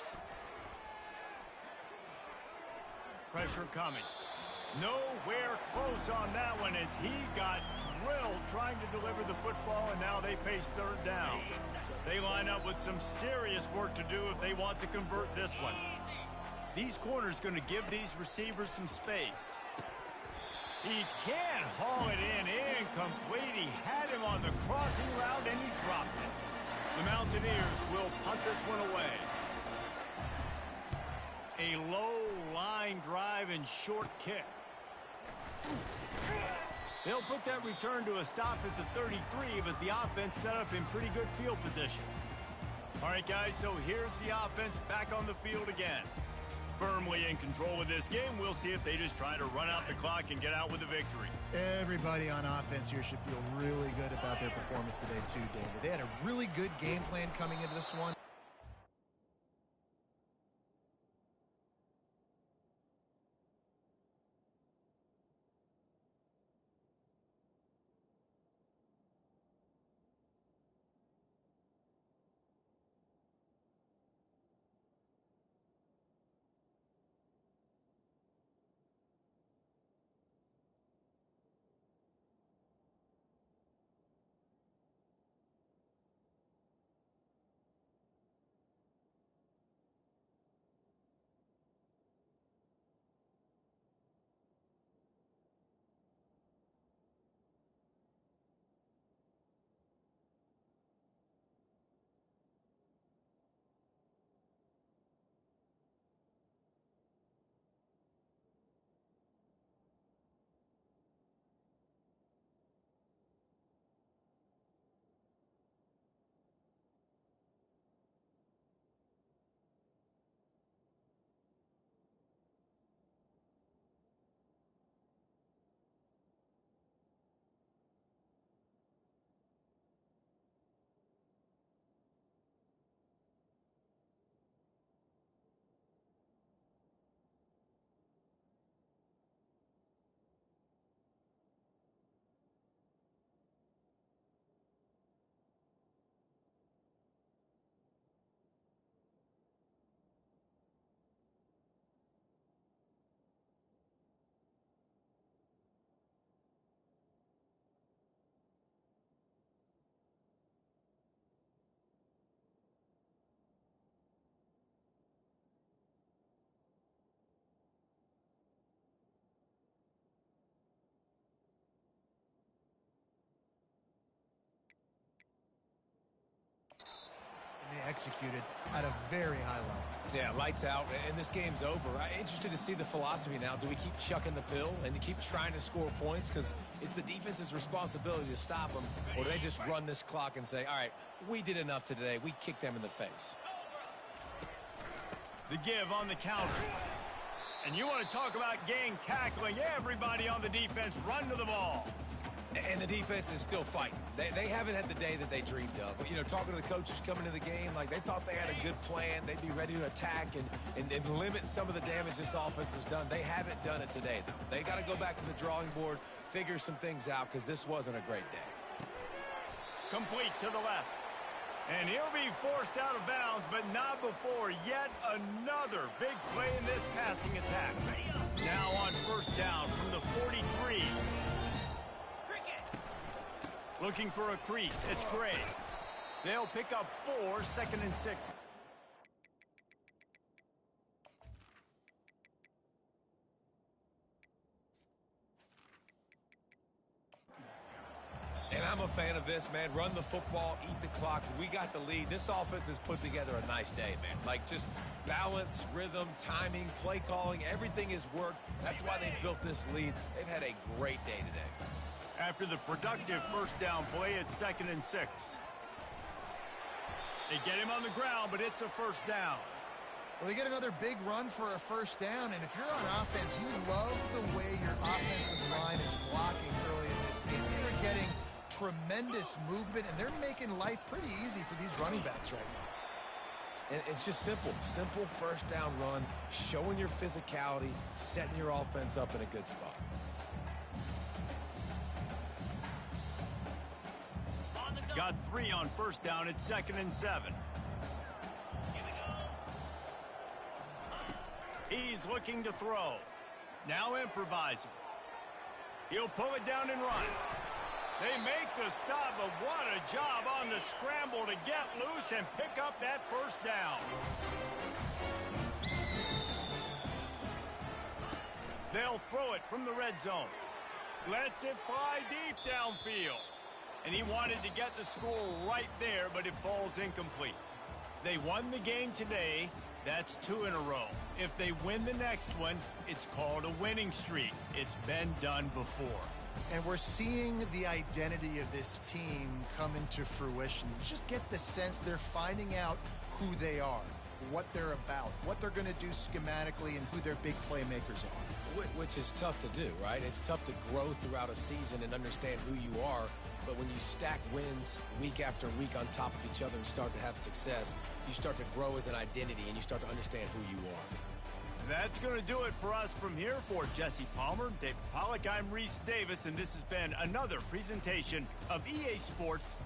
Pressure coming. Nowhere close on that one as he got drilled trying to deliver the football, and now they face third down. They line up with some serious work to do if they want to convert this one. These corners going to give these receivers some space. He can't haul it in. Incomplete. He had him on the crossing route, and he dropped it. The Mountaineers will punt this one away. A low line drive and short kick. They'll put that return to a stop at the 33, but the offense set up in pretty good field position. All right, guys, so here's the offense back on the field again. Firmly in control of this game. We'll see if they just try to run out the clock and get out with a victory. Everybody on offense here should feel really good about their performance today too, David. They had a really good game plan coming into this one. executed at a very high level. Yeah, lights out, and this game's over. I'm interested to see the philosophy now. Do we keep chucking the pill and keep trying to score points because it's the defense's responsibility to stop them, or do they just run this clock and say, all right, we did enough today. We kicked them in the face. The give on the counter. And you want to talk about gang tackling. Everybody on the defense run to the ball. And the defense is still fighting. They haven't had the day that they dreamed of. But, you know, talking to the coaches coming to the game, like they thought they had a good plan. They'd be ready to attack and limit some of the damage this offense has done. They haven't done it today, though. They got to go back to the drawing board, figure some things out, because this wasn't a great day. Complete to the left. And he'll be forced out of bounds, but not before yet another big play in this passing attack. Now on first down from the 43. Looking for a crease. It's Gray. They'll pick up 4, 2nd and 6. And I'm a fan of this, man. Run the football, eat the clock. We got the lead. This offense has put together a nice day, man. Like just balance, rhythm, timing, play calling, everything has worked. That's why they built this lead. They've had a great day today. After the productive first down play, it's 2nd and 6. They get him on the ground, but it's a first down. Well, they get another big run for a first down, and if you're on offense, you love the way your offensive line is blocking early in this game. They're getting tremendous movement, and they're making life pretty easy for these running backs right now. And it's just simple first down run, showing your physicality, setting your offense up in a good spot. Got 3 on first down. It's 2nd and 7. He's looking to throw. Now improvising. He'll pull it down and run. They make the stop, but what a job on the scramble to get loose and pick up that first down. They'll throw it from the red zone. Lets it fly deep downfield. And he wanted to get the score right there, but it falls incomplete. They won the game today. That's 2 in a row. If they win the next one, it's called a winning streak. It's been done before. And we're seeing the identity of this team come into fruition. You just get the sense they're finding out who they are, what they're about, what they're going to do schematically, and who their big playmakers are. Which is tough to do, right? It's tough to grow throughout a season and understand who you are. But when you stack wins week after week on top of each other and start to have success, you start to grow as an identity and you start to understand who you are. That's going to do it for us from here. For Jesse Palmer, David Pollack, I'm Reese Davis, and this has been another presentation of EA Sports.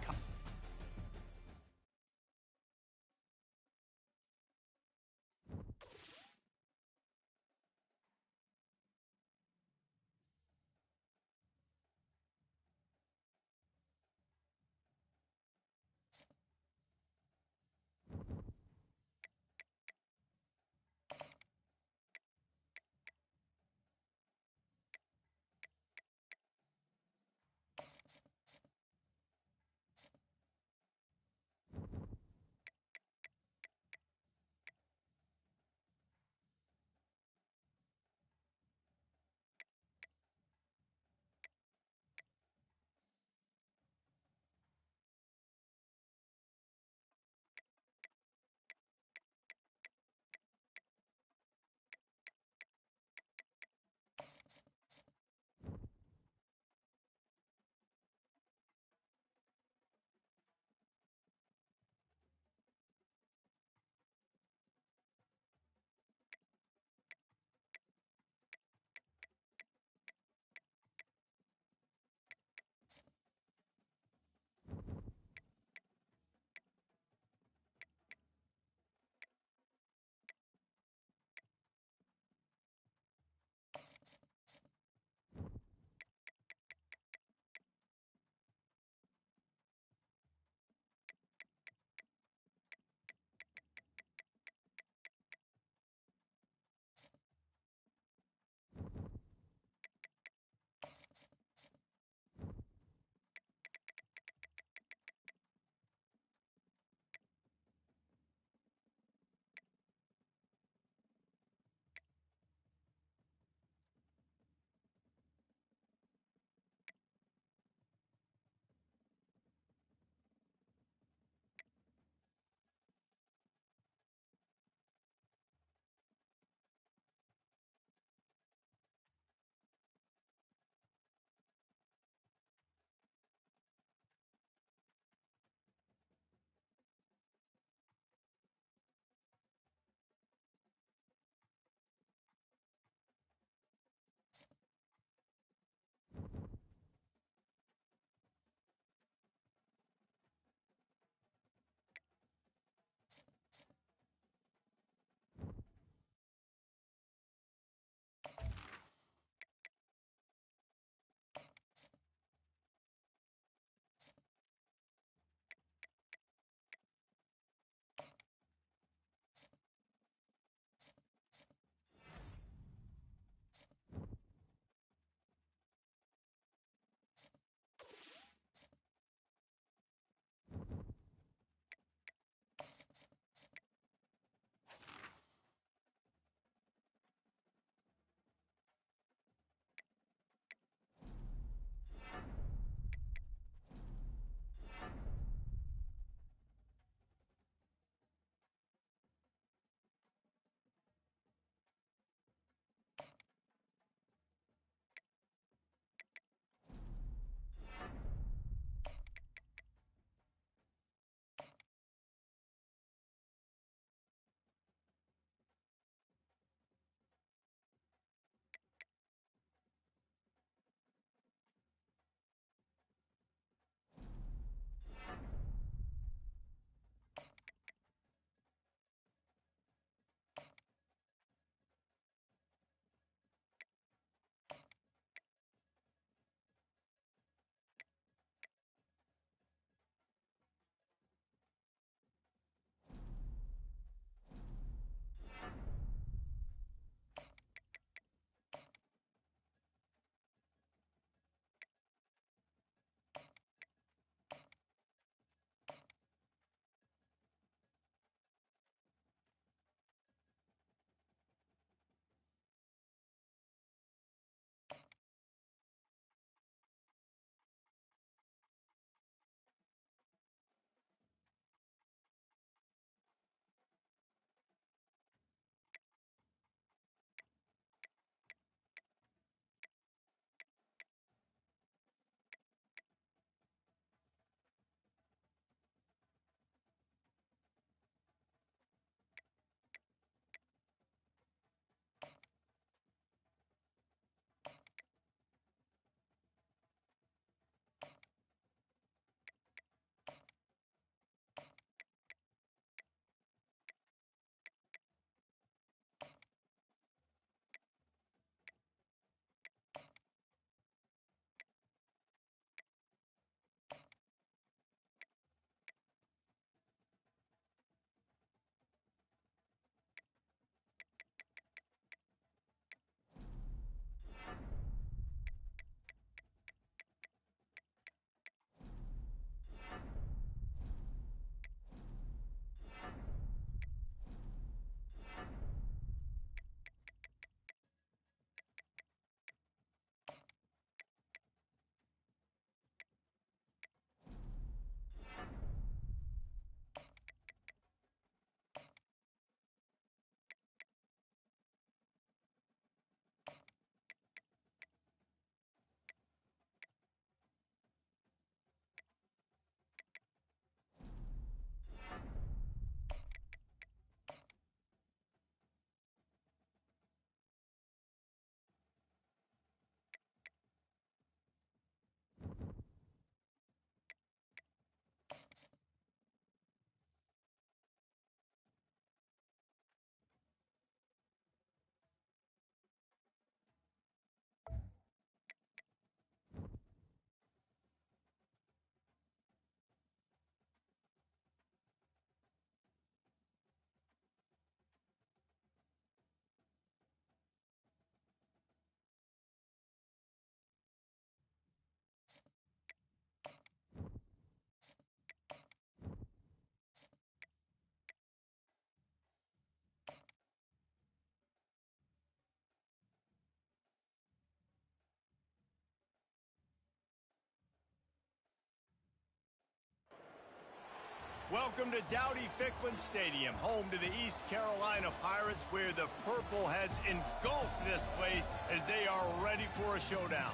Welcome to Dowdy-Ficklin Stadium, home to the East Carolina Pirates, where the purple has engulfed this place as they are ready for a showdown.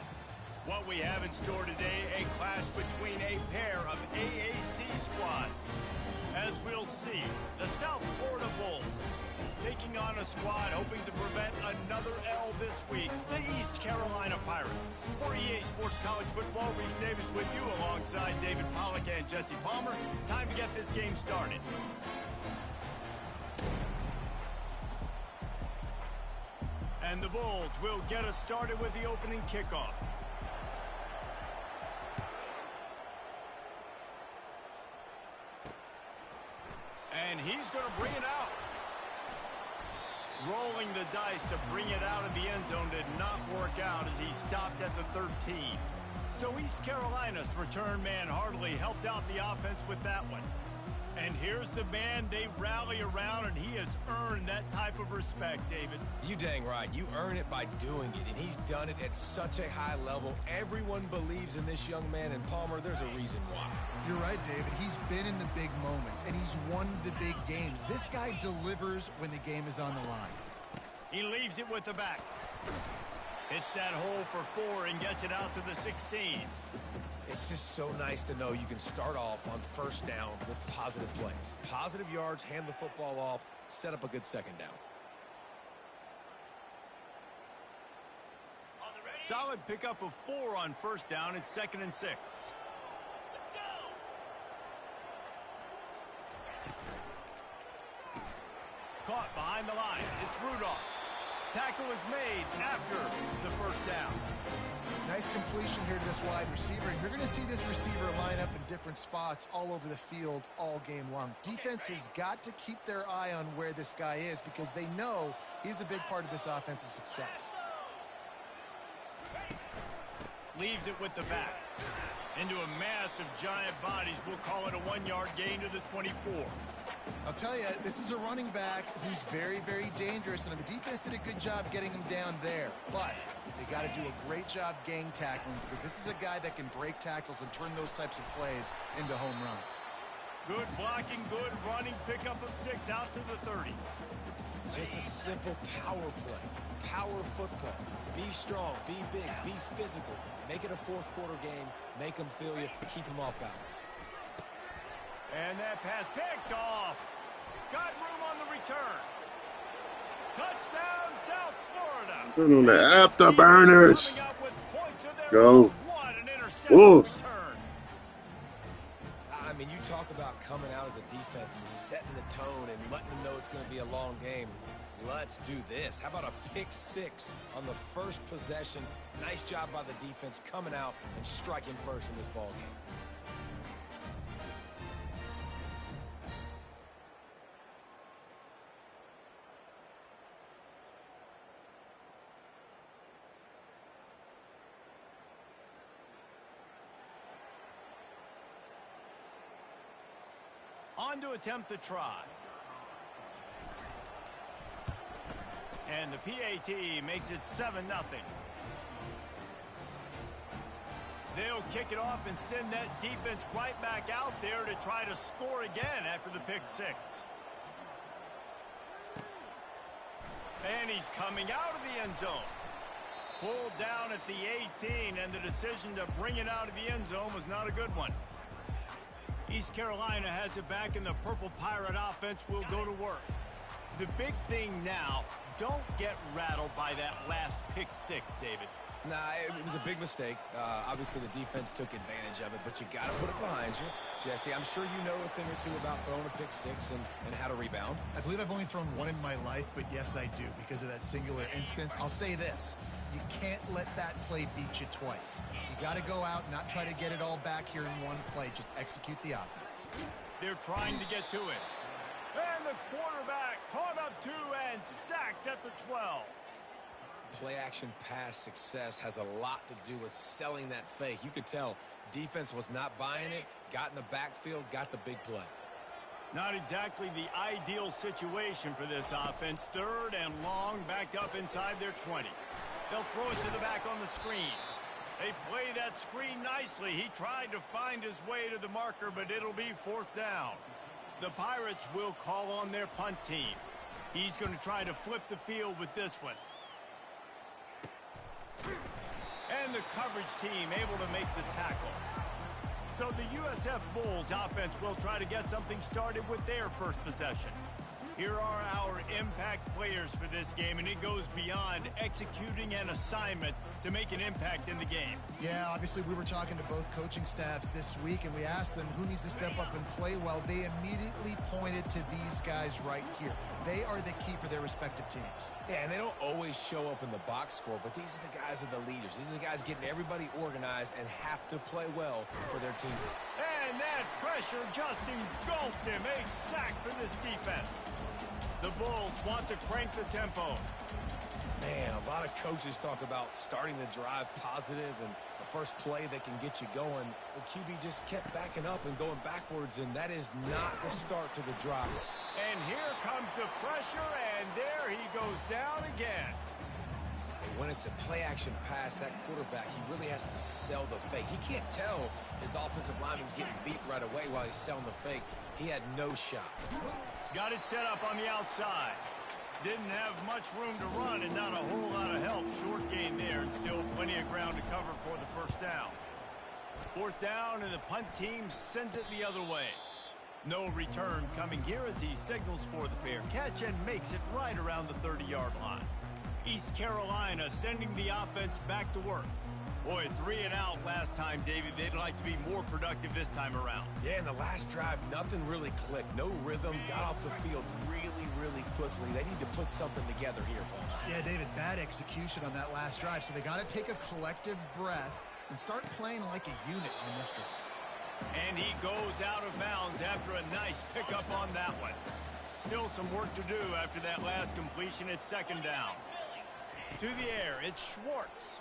What we have in store today, a clash between a pair of AAC squads. As we'll see, the South Florida Bulls taking on a squad hoping to prevent another L this week, the East Carolina Pirates. For EA Sports College Football, Reese Davis with you alongside David Pollack and Jesse Palmer. Time to get this game started. And the Bulls will get us started with the opening kickoff. And he's going to bring it out. Rolling the dice to bring it out of the end zone did not work out as he stopped at the 13. So East Carolina's return man Hartley helped out the offense with that one. And here's the man they rally around, and he has earned that type of respect, David. You dang right. You earn it by doing it, and he's done it at such a high level. Everyone believes in this young man, and Palmer, there's a reason why. You're right, David. He's been in the big moments, and he's won the big games. This guy delivers when the game is on the line. He leaves it with the back. Hits that hole for 4 and gets it out to the 16. It's just so nice to know you can start off on first down with positive plays. Positive yards, hand the football off, set up a good second down. Solid pickup of 4 on first down. It's 2nd and 6. Caught behind the line. It's Rudolph. Tackle is made after the first down. Nice completion here to this wide receiver, and you're going to see this receiver line up in different spots all over the field all game long. Defense has got to keep their eye on where this guy is because they know he's a big part of this offense's success. Leaves it with the back. Into a mass of giant bodies. We'll call it a 1-yard gain to the 24. I'll tell you, this is a running back who's very, very dangerous, and the defense did a good job getting him down there. But they got to do a great job gang tackling because this is a guy that can break tackles and turn those types of plays into home runs. Good blocking, good running, pickup of 6 out to the 30. Just a simple power play. Power football. Be strong, be big, be physical. Make it a fourth quarter game. Make them feel you. Keep them off balance. And that pass picked off. Got room on the return. Touchdown, South Florida. On the afterburners. Go. What an interception return. I mean, you talk about coming out as a defense and setting the tone and letting them know it's going to be a long game. Let's do this. How about a pick 6 on the first possession? Nice job by the defense coming out and striking first in this ball game. On to attempt the try. And the PAT makes it 7-0. They'll kick it off and send that defense right back out there to try to score again after the pick 6. And he's coming out of the end zone. Pulled down at the 18, and the decision to bring it out of the end zone was not a good one. East Carolina has it back, and the Purple Pirate offense will go to work. The big thing now, don't get rattled by that last pick 6, David. Nah, it was a big mistake. Obviously, the defense took advantage of it, but you got to put it behind you. Jesse, I'm sure you know a thing or two about throwing a pick 6 and how to rebound. I believe I've only thrown one in my life, but yes, I do because of that singular instance. I'll say this. You can't let that play beat you twice. You got to go out and not try to get it all back here in one play. Just execute the offense. They're trying to get to it. And the quarterback caught up 2 and sacked at the 12. Play-action pass success has a lot to do with selling that fake. You could tell defense was not buying it, got in the backfield, got the big play. Not exactly the ideal situation for this offense. 3rd and long, backed up inside their 20. They'll throw it to the back on the screen. They play that screen nicely. He tried to find his way to the marker, but it'll be 4th down. The Pirates will call on their punt team. He's going to try to flip the field with this one. And the coverage team able to make the tackle. So the USF Bulls offense will try to get something started with their first possession. Here are our impact players for this game, and it goes beyond executing an assignment to make an impact in the game. Yeah, obviously we were talking to both coaching staffs this week, and we asked them who needs to step up and play well. They immediately pointed to these guys right here. They are the key for their respective teams. Yeah, and they don't always show up in the box score, but these are the guys that are the leaders. These are the guys getting everybody organized and have to play well for their team. And that pressure just engulfed him. A sack for this defense. The Bulls want to crank the tempo. Man, a lot of coaches talk about starting the drive positive and the first play that can get you going. The QB just kept backing up and going backwards, and that is not the start to the drive. And here comes the pressure, and there he goes down again. And when it's a play-action pass, that quarterback, he really has to sell the fake. He can't tell his offensive lineman's getting beat right away while he's selling the fake. He had no shot. Got it set up on the outside. Didn't have much room to run and not a whole lot of help. Short gain there and still plenty of ground to cover for the first down. Fourth down, and the punt team sends it the other way. No return coming here as he signals for the fair catch and makes it right around the 30-yard line. East Carolina sending the offense back to work. Boy, 3 and out last time, David. They'd like to be more productive this time around. Yeah, in the last drive, nothing really clicked. No rhythm. Got off the field really, really quickly. They need to put something together here, Paul. Yeah, David, bad execution on that last drive. So they got to take a collective breath and start playing like a unit in this drive. And he goes out of bounds after a nice pickup on that one. Still some work to do after that last completion. It's second down. To the air, it's Schwartz.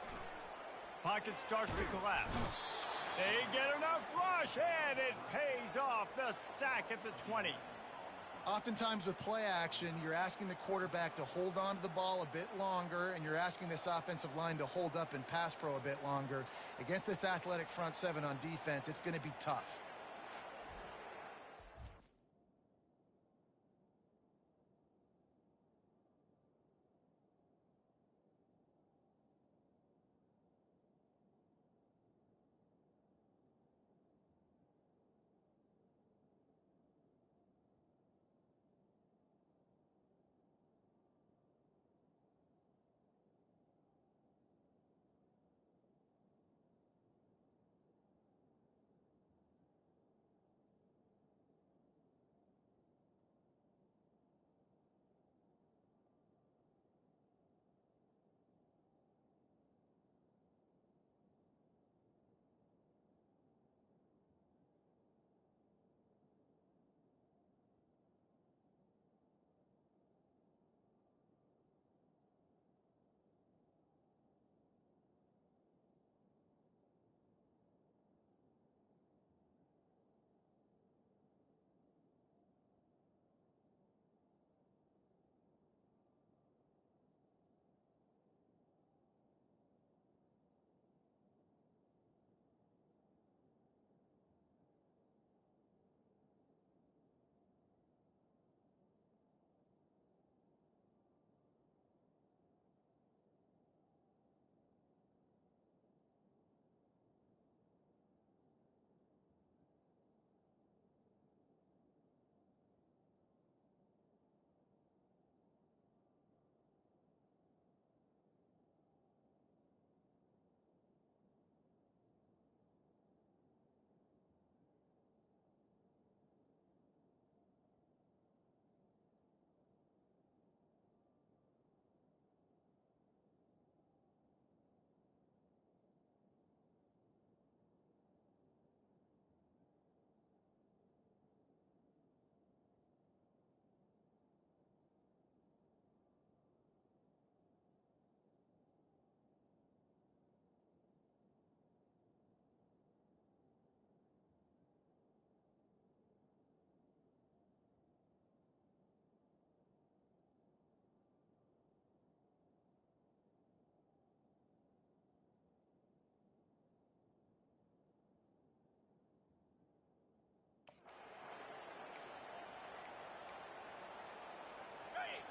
Pocket starts to collapse. They get enough rush, and it pays off. The sack at the 20. Oftentimes with play action, you're asking the quarterback to hold on to the ball a bit longer, and you're asking this offensive line to hold up in pass pro a bit longer. Against this athletic front seven on defense, it's going to be tough.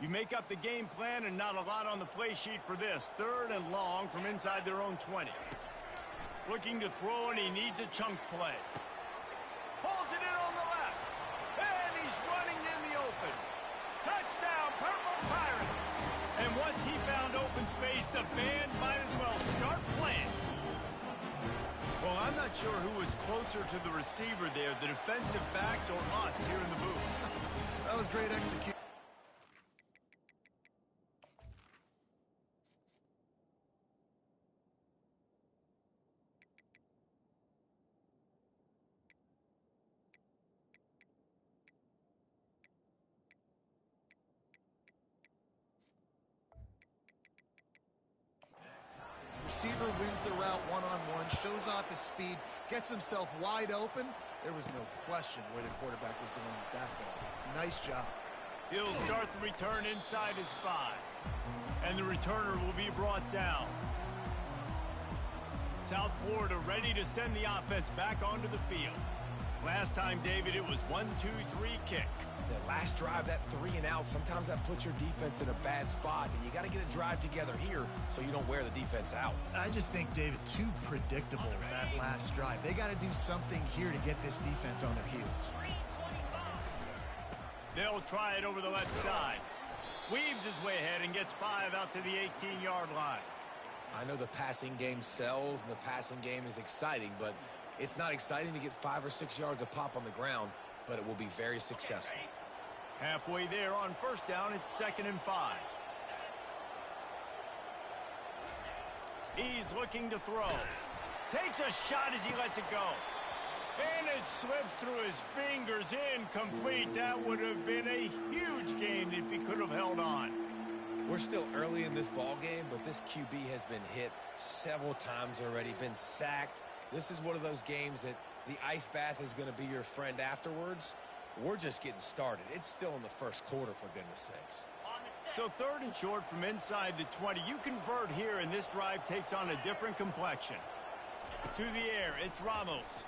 You make up the game plan and not a lot on the play sheet for this. 3rd and long from inside their own 20. Looking to throw, and he needs a chunk play. Pulls it in on the left. And he's running in the open. Touchdown, Purple Pirates. And once he found open space, the band might as well start playing. Well, I'm not sure who was closer to the receiver there, the defensive backs or us here in the booth. That was great execution. Receiver wins the route one-on-one, shows off his speed, gets himself wide open. There was no question where the quarterback was going with that ball. Nice job. He'll start the return inside his 5. And the returner will be brought down. South Florida ready to send the offense back onto the field. Last time, David, it was 1-2-3 kick. That last drive, that 3 and out, sometimes that puts your defense in a bad spot, and you got to get a drive together here so you don't wear the defense out. I just think, David, too predictable that last drive. They got to do something here to get this defense on their heels. They'll try it over the left side. Weaves his way ahead and gets 5 out to the 18-yard line. I know the passing game sells and the passing game is exciting, but it's not exciting to get 5 or 6 yards a pop on the ground, but it will be very successful. Halfway there on 1st down, it's 2nd and 5. He's looking to throw. Takes a shot as he lets it go. And it slips through his fingers, incomplete. That would have been a huge gain if he could have held on. We're still early in this ball game, but this QB has been hit several times already, been sacked. This is one of those games that the ice bath is going to be your friend afterwards. We're just getting started. It's still in the 1st quarter, for goodness sakes. So 3rd and short from inside the 20. You convert here, and this drive takes on a different complexion. To the air, it's Ramos.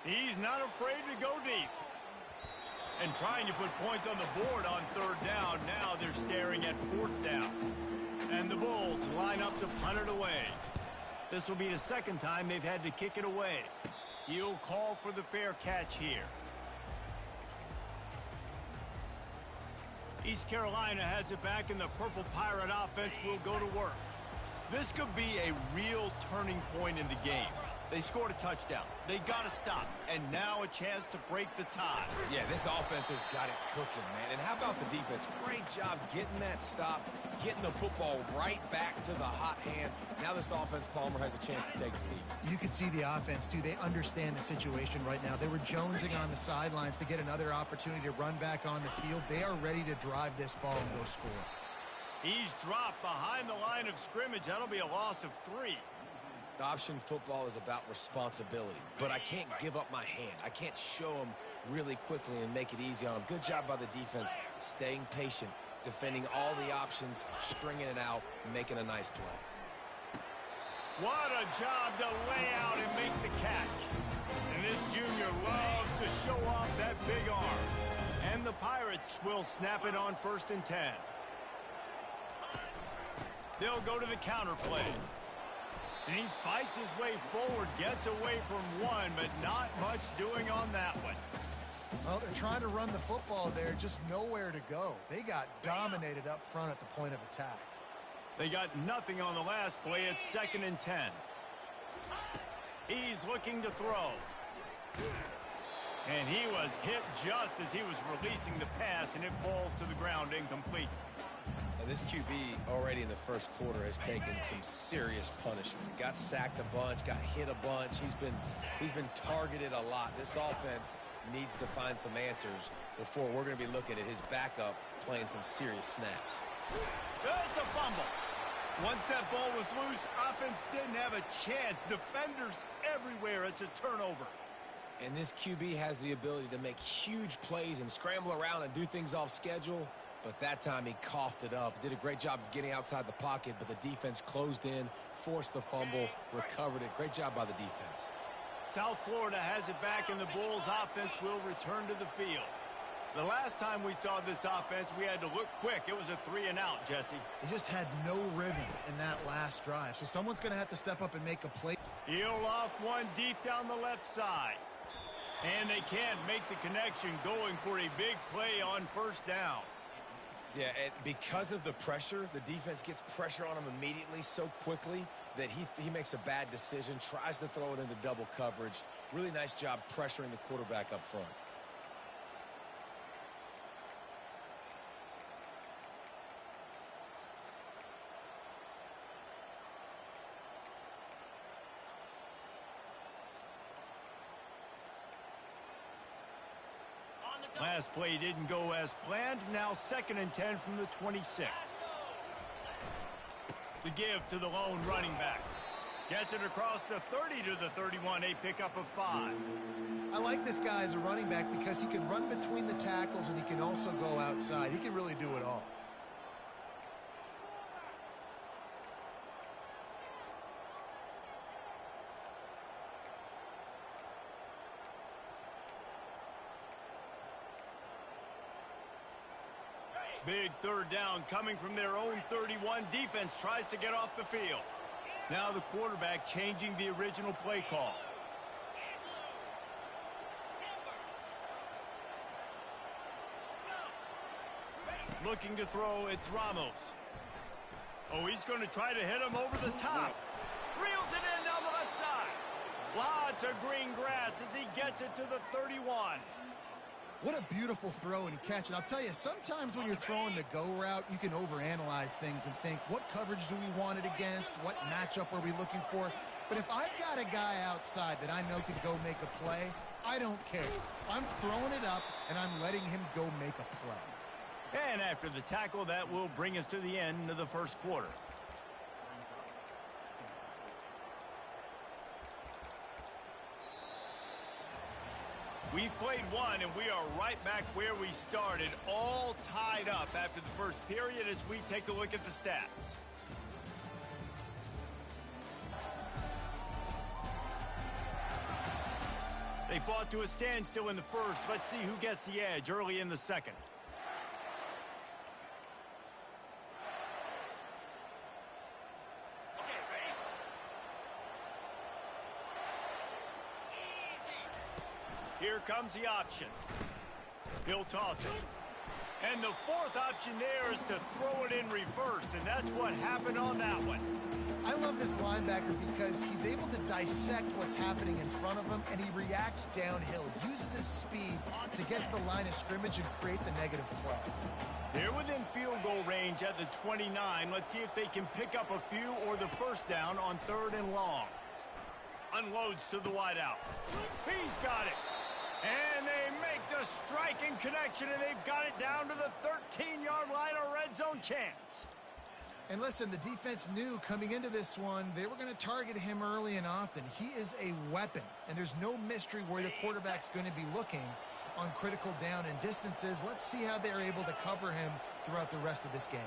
He's not afraid to go deep. And trying to put points on the board on 3rd down. Now they're staring at 4th down. And the Bulls line up to punt it away. This will be the 2nd time they've had to kick it away. He'll call for the fair catch here. East Carolina has it back, and the Purple Pirate offense will go to work. This could be a real turning point in the game. They scored a touchdown. They got to stop. And now a chance to break the tie. Yeah, this offense has got it cooking, man. And how about the defense? Great job getting that stop, getting the football right back to the hot hand. Now this offense, Palmer, has a chance to take the lead. You can see the offense, too. They understand the situation right now. They were jonesing on the sidelines to get another opportunity to run back on the field. They are ready to drive this ball and go score. He's dropped behind the line of scrimmage. That'll be a loss of 3. Option football is about responsibility, but I can't give up my hand. I can't show them really quickly and make it easy on them. Good job by the defense, staying patient, defending all the options, stringing it out, making a nice play. What a job to lay out and make the catch. And this junior loves to show off that big arm. And the Pirates will snap it on 1st and 10. They'll go to the counter play. And he fights his way forward, gets away from one, but not much doing on that one. Well, they're trying to run the football there, just nowhere to go. They got dominated up front at the point of attack. They got nothing on the last play. It's 2nd and 10. He's looking to throw. And he was hit just as he was releasing the pass, and it falls to the ground incomplete. Now this QB already in the 1st quarter has taken some serious punishment. Got sacked a bunch, got hit a bunch. He's been targeted a lot. This offense needs to find some answers before we're going to be looking at his backup playing some serious snaps. It's a fumble. Once that ball was loose, offense didn't have a chance. Defenders everywhere. It's a turnover. And this QB has the ability to make huge plays and scramble around and do things off schedule. But that time he coughed it up. Did a great job getting outside the pocket, but the defense closed in, forced the fumble, recovered it. Great job by the defense. South Florida has it back, and the Bulls offense will return to the field. The last time we saw this offense, we had to look quick. It was a 3-and-out, Jesse. They just had no rhythm in that last drive, so someone's going to have to step up and make a play. He'll off one deep down the left side. And they can't make the connection, going for a big play on first down. Yeah, and because of the pressure, the defense gets pressure on him immediately so quickly that he makes a bad decision, tries to throw it into double coverage. Really nice job pressuring the quarterback up front. Last play didn't go as planned. Now 2nd and 10 from the 26. The give to the lone running back. Gets it across the 30 to the 31, a pickup of 5. I like this guy as a running back because he can run between the tackles and he can also go outside. He can really do it all. Big 3rd down coming from their own 31. Defense tries to get off the field. Now the quarterback changing the original play call. Looking to throw, it's Ramos. Oh, he's going to try to hit him over the top. Reels it in down the left side. Lots of green grass as he gets it to the 31. What a beautiful throw and catch. And I'll tell you, sometimes when you're throwing the go route, you can overanalyze things and think, what coverage do we want it against? What matchup are we looking for? But if I've got a guy outside that I know can go make a play, I don't care. I'm throwing it up, and I'm letting him go make a play. And after the tackle, that will bring us to the end of the first quarter. We've played one, and we are right back where we started, all tied up after the first period as we take a look at the stats. They fought to a standstill in the first. Let's see who gets the edge early in the second. Here comes the option. He'll toss it. And the 4th option there is to throw it in reverse, and that's what happened on that one. I love this linebacker because he's able to dissect what's happening in front of him, and he reacts downhill, uses his speed to get to the line of scrimmage and create the negative play. They're within field goal range at the 29. Let's see if they can pick up a few or the first down on 3rd and long. Unloads to the wideout. He's got it. And they make the striking connection, and they've got it down to the 13-yard line, a red zone chance. And listen, the defense knew coming into this one, they were going to target him early and often. He is a weapon, and there's no mystery where the quarterback's going to be looking on critical down and distances. Let's see how they're able to cover him throughout the rest of this game.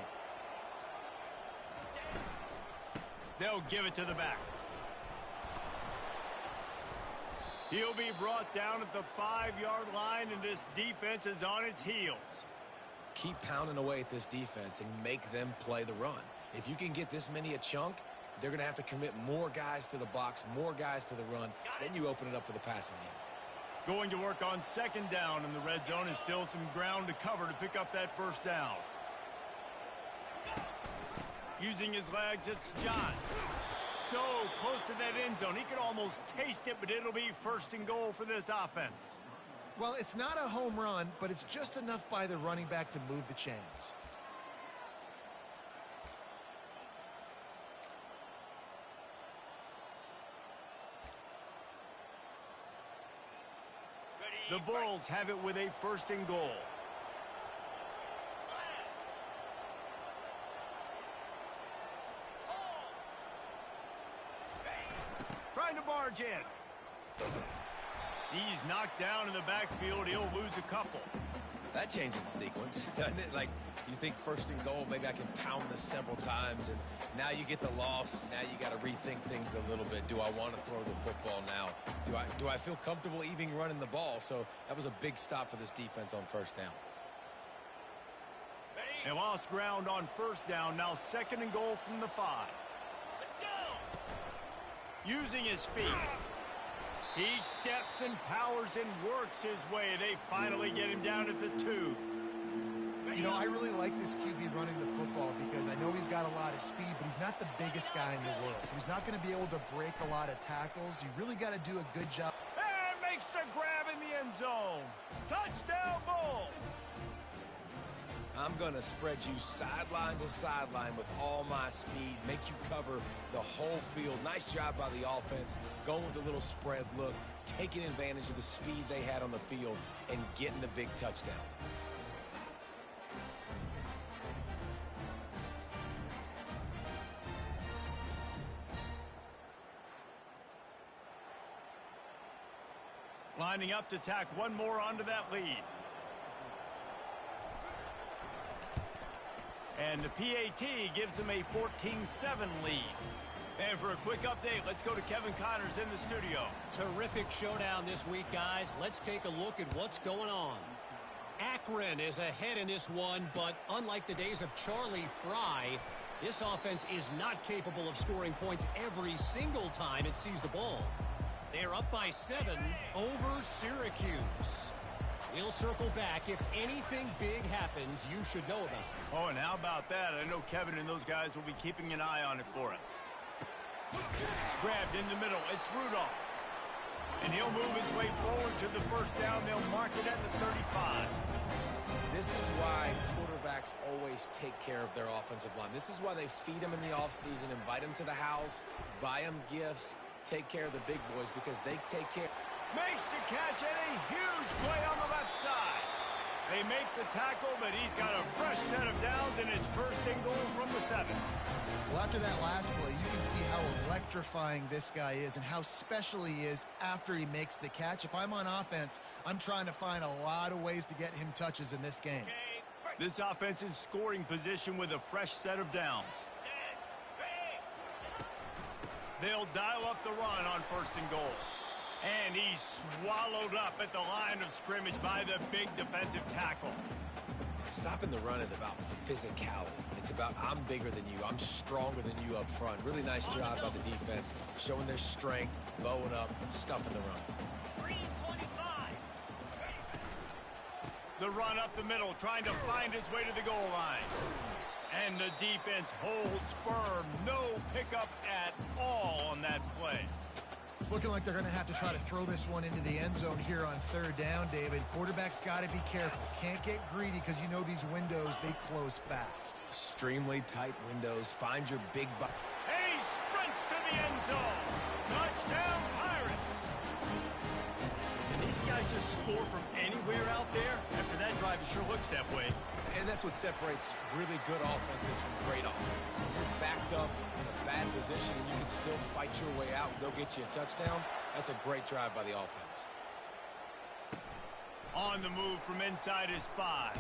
They'll give it to the back. He'll be brought down at the 5-yard line, and this defense is on its heels. Keep pounding away at this defense and make them play the run. If you can get this many a chunk, they're going to have to commit more guys to the box, more guys to the run. Then you open it up for the passing game. Going to work on 2nd down, and the red zone is still some ground to cover to pick up that first down. Using his legs, it's John. So close to that end zone. He can almost taste it, but it'll be 1st and goal for this offense. Well, it's not a home run, but it's just enough by the running back to move the chains. The Bulls have it with a 1st and goal. Trying to barge in. He's knocked down in the backfield. He'll lose a couple. That changes the sequence, doesn't it? Like, you think first and goal, maybe I can pound this several times, and now you get the loss. Now you got to rethink things a little bit. Do I want to throw the football now? Do I feel comfortable even running the ball? So that was a big stop for this defense on first down. They lost ground on first down. Now second and goal from the 5. Let's go. Using his feet. He steps and powers and works his way. They finally get him down at the 2. You know, I really like this QB running the football because I know he's got a lot of speed, but he's not the biggest guy in the world. So he's not going to be able to break a lot of tackles. You really got to do a good job. And makes the grab in the end zone. Touchdown, Bulls. I'm going to spread you sideline to sideline with all my speed, make you cover the whole field. Nice job by the offense, going with a little spread look, taking advantage of the speed they had on the field, and getting the big touchdown. Lining up to tack one more onto that lead. And the PAT gives them a 14-7 lead. And for a quick update, let's go to Kevin Connors in the studio. Terrific showdown this week, guys. Let's take a look at what's going on. Akron is ahead in this one, but unlike the days of Charlie Fry, this offense is not capable of scoring points every single time it sees the ball. They're up by 7 over Syracuse. We'll circle back. If anything big happens, you should know about it. Oh, and how about that? I know Kevin and those guys will be keeping an eye on it for us. Grabbed in the middle. It's Rudolph. And he'll move his way forward to the first down. They'll mark it at the 35. This is why quarterbacks always take care of their offensive line. This is why they feed them in the offseason, invite them to the house, buy them gifts, take care of the big boys because they take care. Makes the catch and a huge play on the left side. They make the tackle, but he's got a fresh set of downs, and it's first and goal from the 7. Well, after that last play, you can see how electrifying this guy is and how special he is after he makes the catch. If I'm on offense, I'm trying to find a lot of ways to get him touches in this game. This offense in scoring position with a fresh set of downs. They'll dial up the run on first and goal. And he's swallowed up at the line of scrimmage by the big defensive tackle. Stopping the run is about physicality. It's about I'm bigger than you. I'm stronger than you up front. Really nice job by the defense, showing their strength, bowing up, stuffing the run. 325. The run up the middle, trying to find his way to the goal line. And the defense holds firm. No pickup at all on that play. It's looking like they're going to have to try to throw this one into the end zone here on third down, David. Quarterback's got to be careful. Can't get greedy because you know these windows, they close fast. Extremely tight windows. Find your big butt. And he sprints to the end zone. Touchdown, Pirates. And these guys just score from anywhere out there. After that drive, it sure looks that way. And that's what separates really good offenses from great offenses. You're backed up in a bad position and you can still fight your way out and they'll get you a touchdown. That's a great drive by the offense. On the move from inside his 5.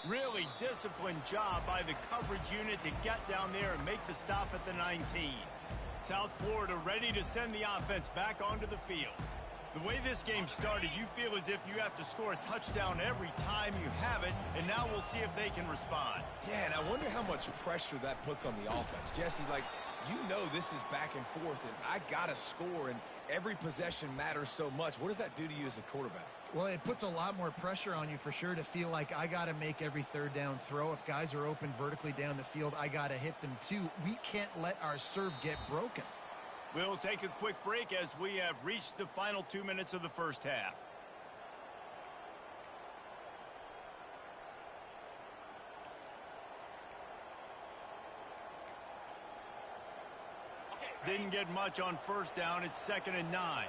Really disciplined job by the coverage unit to get down there and make the stop at the 19. South Florida ready to send the offense back onto the field. The way this game started, you feel as if you have to score a touchdown every time you have it, and now we'll see if they can respond. Yeah, and I wonder how much pressure that puts on the offense. Jesse, like, you know this is back and forth, and I got to score, and every possession matters so much. What does that do to you as a quarterback? Well, it puts a lot more pressure on you for sure to feel like I got to make every third down throw. If guys are open vertically down the field, I got to hit them too. We can't let our serve get broken. We'll take a quick break as we have reached the final 2 minutes of the first half. Didn't get much on first down. It's 2nd and 9.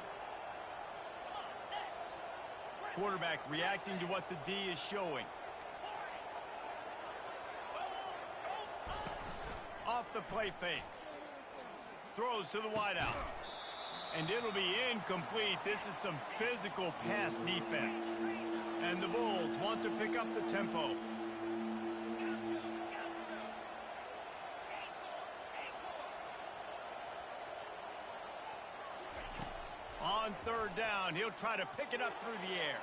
Quarterback reacting to what the D is showing. Off the play fake. Throws to the wideout. And it'll be incomplete. This is some physical pass defense. And the Bulls want to pick up the tempo. On third down, he'll try to pick it up through the air.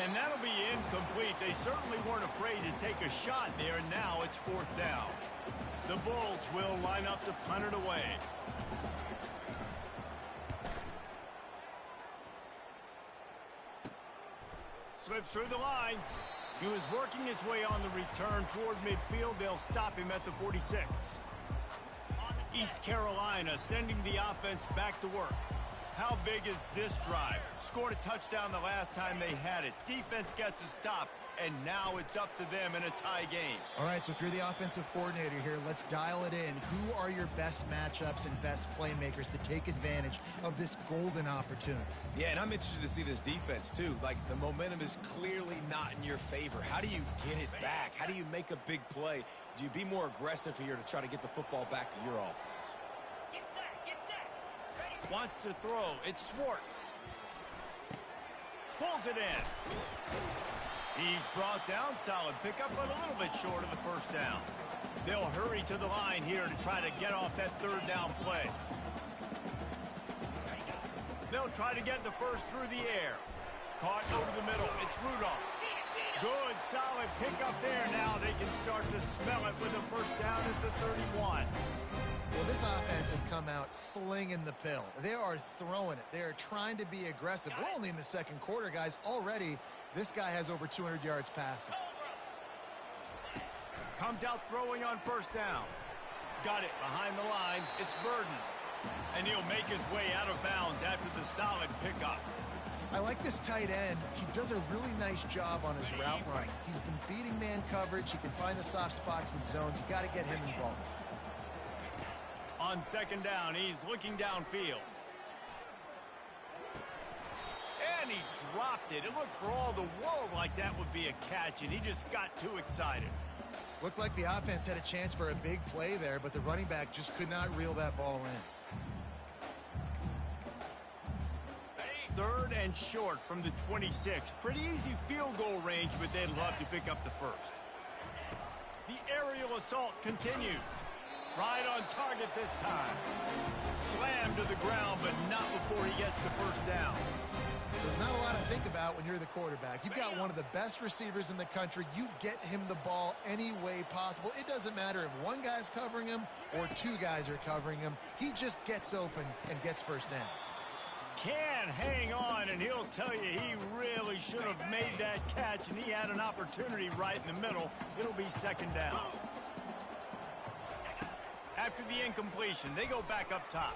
And that'll be incomplete. They certainly weren't afraid to take a shot there, and now it's fourth down. The Bulls will line up to punt it away. Slips through the line. He was working his way on the return toward midfield. They'll stop him at the 46. East Carolina sending the offense back to work. How big is this drive? Scored a touchdown the last time they had it. Defense gets a stop, and now it's up to them in a tie game. All right, so if you're the offensive coordinator here, let's dial it in. Who are your best matchups and best playmakers to take advantage of this golden opportunity? Yeah, and I'm interested to see this defense, too. Like, the momentum is clearly not in your favor. How do you get it back? How do you make a big play? Do you be more aggressive here to try to get the football back to your offense? Get set, get set. Ready. Wants to throw. It's Schwartz. Pulls it in. He's brought down. Solid pickup, but a little bit short of the first down. They'll hurry to the line here to try to get off that third down play. They'll try to get the first through the air. Caught over the middle. It's Rudolph. Good, solid pickup there. Now they can start to smell it with a first down at the 31. Well, this offense has come out slinging the pill. They are throwing it. They are trying to be aggressive. We're only in the second quarter, guys. Already, this guy has over 200 yards passing. Comes out throwing on first down. Got it behind the line. It's Burden. And he'll make his way out of bounds after the solid pickup. I like this tight end. He does a really nice job on his route running. He's been beating man coverage. He can find the soft spots and zones. You got to get him involved. On second down, he's looking downfield. And he dropped it. It looked for all the world like that would be a catch, and he just got too excited. Looked like the offense had a chance for a big play there, but the running back just could not reel that ball in. Third and short from the 26. Pretty easy field goal range, but they'd love to pick up the first. The aerial assault continues. Right on target this time. Slammed to the ground, but not before he gets the first down. There's not a lot to think about when you're the quarterback. You've got one of the best receivers in the country. You get him the ball any way possible. It doesn't matter if one guy's covering him or two guys are covering him. He just gets open and gets first downs. Can hang on, and he'll tell you he really should have made that catch, and he had an opportunity right in the middle. It'll be second down. After the incompletion, they go back up top.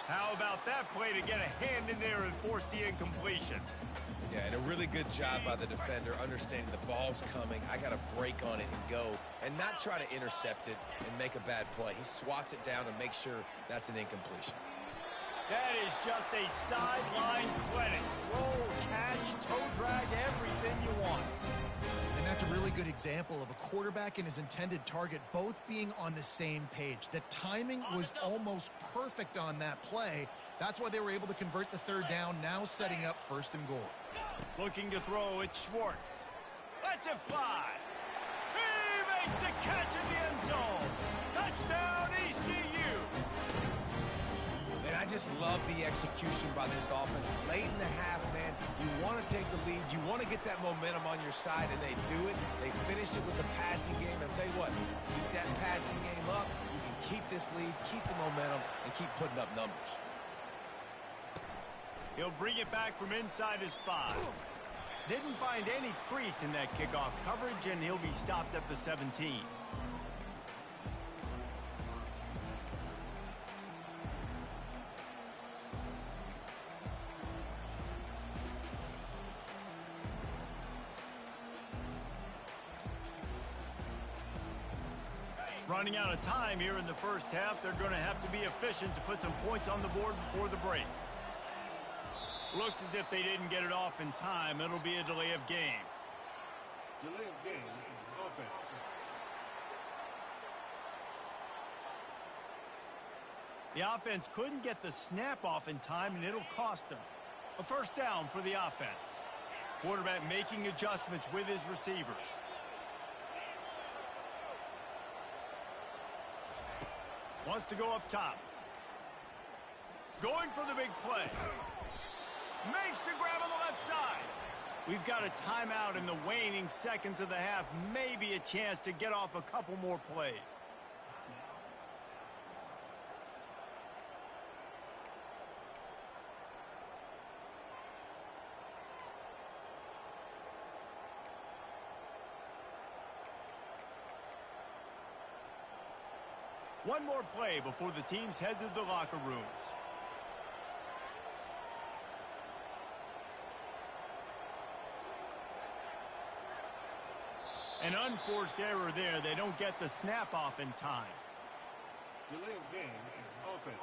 How about that play to get a hand in there and force the incompletion? Yeah, and a really good job by the defender, understanding the ball's coming. I got to break on it and go, and not try to intercept it and make a bad play. He swats it down and makes sure that's an incompletion. That is just a sideline clinic. Roll, catch, toe drag, everything you want. And that's a really good example of a quarterback and his intended target both being on the same page. The timing was almost perfect on that play. That's why they were able to convert the third down, now setting up first and goal. Looking to throw, it's Schwartz. Lets it fly. He makes the catch in the end zone. Touchdown, ECU. And I just love the execution by this offense. Late in the half, man, you want to take the lead. You want to get that momentum on your side, and they do it. They finish it with the passing game. And I'll tell you what, keep that passing game up. You can keep this lead, keep the momentum, and keep putting up numbers. He'll bring it back from inside his 5. Didn't find any crease in that kickoff coverage, and he'll be stopped at the 17. Running out of time here in the first half. They're going to have to be efficient to put some points on the board before the break. Looks as if they didn't get it off in time. It'll be a delay of game. Delay of game is offense. The offense couldn't get the snap off in time, and it'll cost them. A first down for the offense. Quarterback making adjustments with his receivers. Wants to go up top. Going for the big play. Makes the grab on the left side. We've got a timeout in the waning seconds of the half. Maybe a chance to get off a couple more plays. One more play before the teams head to the locker rooms. An unforced error there. They don't get the snap off in time. Delay of game, offense.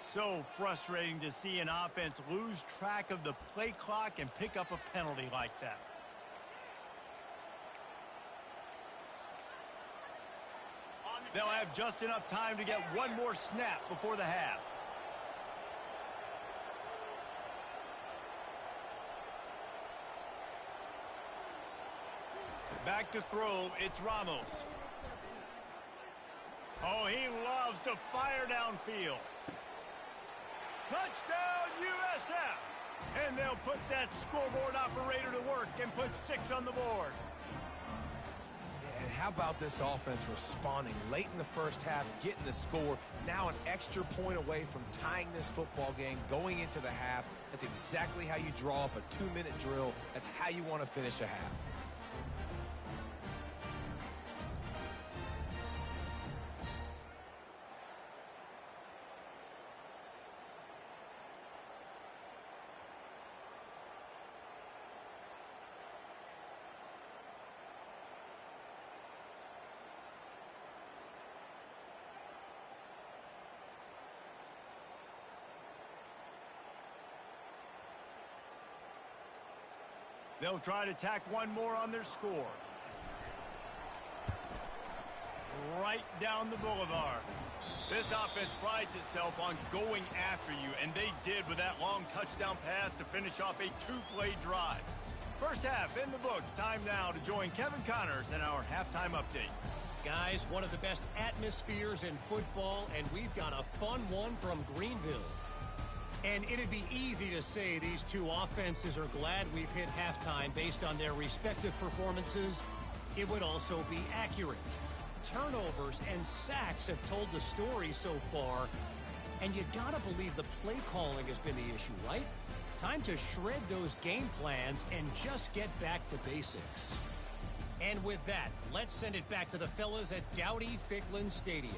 So frustrating to see an offense lose track of the play clock and pick up a penalty like that. They'll have just enough time to get one more snap before the half. Back to throw, it's Ramos. Oh, he loves to fire downfield. Touchdown, USF! And they'll put that scoreboard operator to work and put 6 on the board. And how about this offense responding late in the first half, getting the score, now an extra point away from tying this football game, going into the half. That's exactly how you draw up a 2-minute drill. That's how you want to finish a half. They'll try to tack one more on their score. Right down the boulevard. This offense prides itself on going after you, and they did with that long touchdown pass to finish off a 2-play drive. First half in the books. Time now to join Kevin Connors in our halftime update. Guys, one of the best atmospheres in football, and we've got a fun one from Greenville. And it'd be easy to say these two offenses are glad we've hit halftime based on their respective performances. It would also be accurate. Turnovers and sacks have told the story so far. And you gotta believe the play calling has been the issue, right? Time to shred those game plans and just get back to basics. And with that, let's send it back to the fellas at Dowdy-Ficklin Stadium.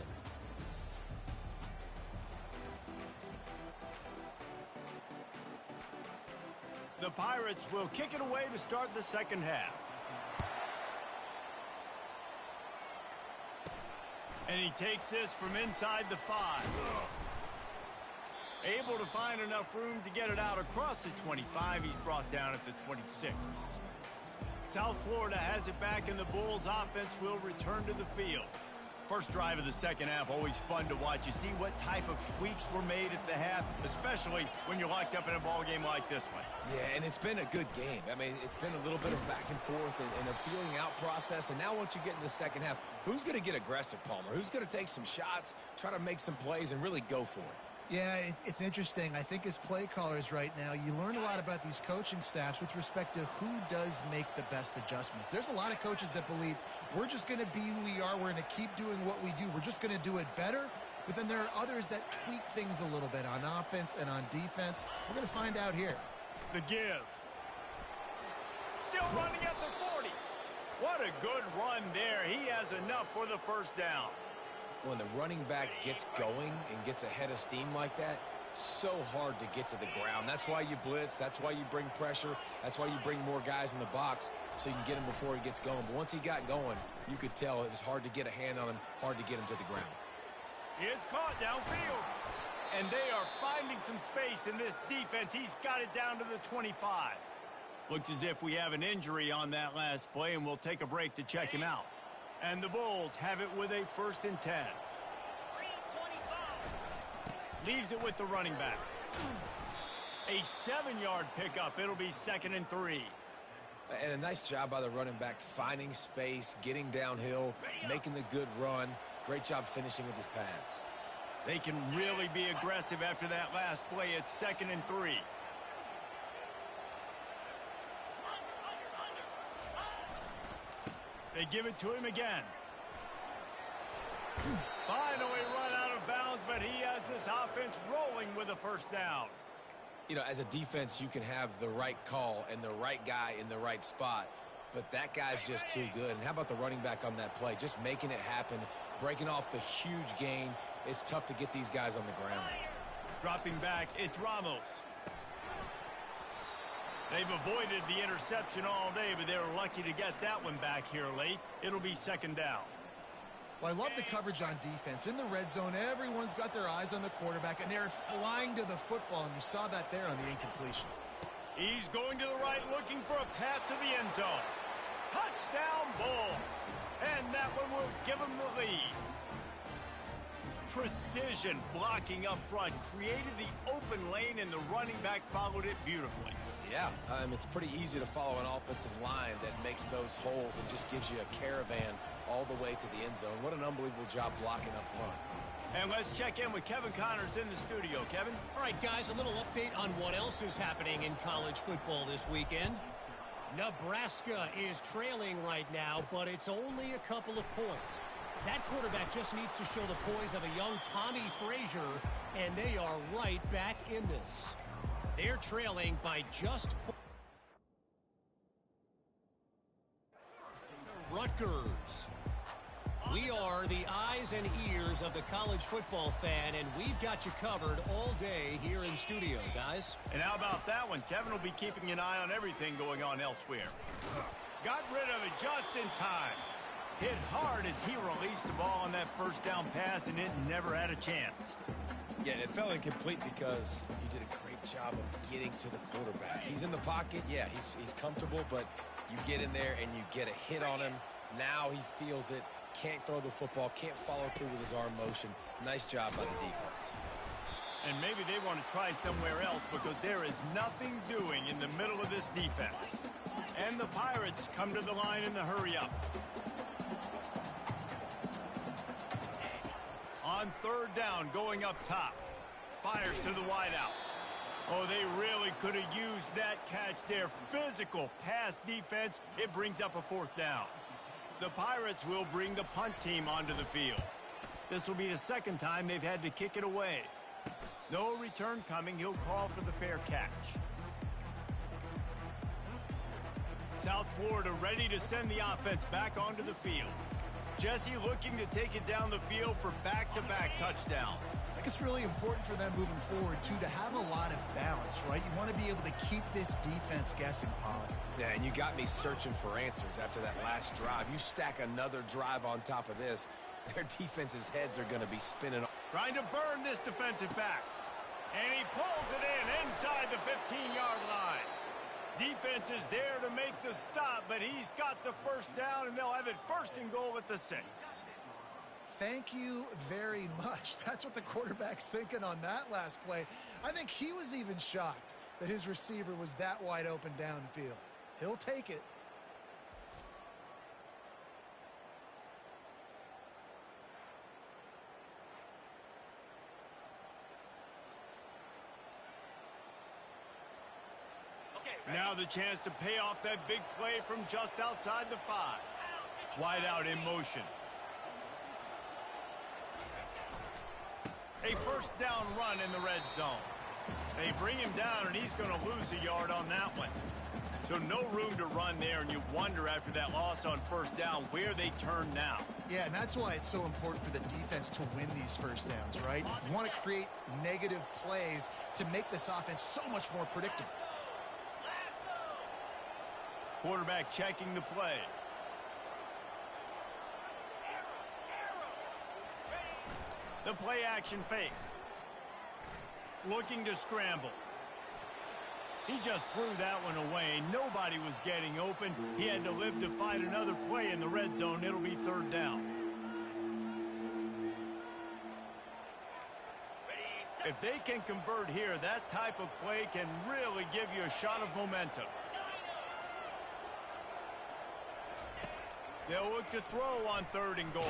The Pirates will kick it away to start the second half. And he takes this from inside the 5. Able to find enough room to get it out across the 25. He's brought down at the 26. South Florida has it back, and the Bulls offense will return to the field. First drive of the second half, always fun to watch. You see what type of tweaks were made at the half, especially when you're locked up in a ball game like this one. Yeah, and it's been a good game. I mean, it's been a little bit of back and forth and a feeling out process. And now once you get in the second half, who's going to get aggressive, Palmer? Who's going to take some shots, try to make some plays, and really go for it? Yeah, it's interesting. I think as play callers right now, you learn a lot about these coaching staffs with respect to who does make the best adjustments. There's a lot of coaches that believe we're just going to be who we are. We're going to keep doing what we do. We're just going to do it better. But then there are others that tweak things a little bit on offense and on defense. We're going to find out here. The give. Still running at the 40. What a good run there. He has enough for the first down. When the running back gets going and gets ahead of steam like that, so hard to get to the ground. That's why you blitz. That's why you bring pressure. That's why you bring more guys in the box so you can get him before he gets going. But once he got going, you could tell it was hard to get a hand on him, hard to get him to the ground. It's caught downfield. And they are finding some space in this defense. He's got it down to the 25. Looks as if we have an injury on that last play, and we'll take a break to check him out. And the Bulls have it with a 1st and 10. Leaves it with the running back. A 7-yard pickup. It'll be 2nd and 3. And a nice job by the running back, finding space, getting downhill, making the good run. Great job finishing with his pads. They can really be aggressive after that last play. It's 2nd and 3. They give it to him again. Finally run out of bounds, but he has this offense rolling with a first down. You know, as a defense, you can have the right call and the right guy in the right spot, but that guy's just too good. And how about the running back on that play? Just making it happen, breaking off the huge gain. It's tough to get these guys on the ground. Dropping back, it's Ramos. They've avoided the interception all day, but they were lucky to get that one back here late. It'll be 2nd down. Well, I love the coverage on defense. In the red zone, everyone's got their eyes on the quarterback, and they're flying to the football, and you saw that there on the incompletion. He's going to the right, looking for a path to the end zone. Touchdown Bulls. And that one will give him the lead. Precision blocking up front created the open lane, and the running back followed it beautifully. Yeah, it's pretty easy to follow an offensive line that makes those holes and just gives you a caravan all the way to the end zone. What an unbelievable job blocking up front. And let's check in with Kevin Connors in the studio. Kevin? All right, guys, a little update on what else is happening in college football this weekend. Nebraska is trailing right now, but it's only a couple of points. That quarterback just needs to show the poise of a young Tommy Frazier, and they are right back in this. They're trailing by just Rutgers. We are the eyes and ears of the college football fan, and we've got you covered all day here in studio, guys. And how about that one? Kevin will be keeping an eye on everything going on elsewhere. Got rid of it just in time. Hit hard as he released the ball on that first down pass, and it never had a chance. Yeah, it fell incomplete because he did a great job of getting to the quarterback. He's in the pocket. Yeah, he's comfortable, but you get in there and you get a hit on him. Now he feels it. Can't throw the football. Can't follow through with his arm motion. Nice job by the defense. And maybe they want to try somewhere else because there is nothing doing in the middle of this defense. And the Pirates come to the line in the hurry up. On 3rd down, going up top. Fires to the wideout. Oh, they really could have used that catch there. Physical pass defense. It brings up a 4th down. The Pirates will bring the punt team onto the field. This will be the 2nd time they've had to kick it away. No return coming. He'll call for the fair catch. South Florida ready to send the offense back onto the field. Jesse looking to take it down the field for back-to-back touchdowns. I think it's really important for them moving forward, too, to have a lot of balance, right? You want to be able to keep this defense guessing, Pollock. Yeah, and you got me searching for answers after that last drive. You stack another drive on top of this, their defense's heads are going to be spinning. Trying to burn this defensive back. And he pulls it in inside the 15-yard line. Defense is there to make the stop, but he's got the first down, and they'll have it 1st and goal at the 6. Thank you very much. That's what the quarterback's thinking on that last play. I think he was even shocked that his receiver was that wide open downfield. He'll take it. Now the chance to pay off that big play from just outside the 5. Wide out in motion. A 1st down run in the red zone. They bring him down, and he's going to lose a yard on that one. So no room to run there, and you wonder after that loss on 1st down where they turn now. Yeah, and that's why it's so important for the defense to win these 1st downs, right? You want to create negative plays to make this offense so much more predictable. Quarterback checking the play. The play action fake. Looking to scramble. He just threw that one away. Nobody was getting open. He had to live to find another play in the red zone. It'll be 3rd down. Ready, If they can convert here, that type of play can really give you a shot of momentum. They'll look to throw on 3rd and goal.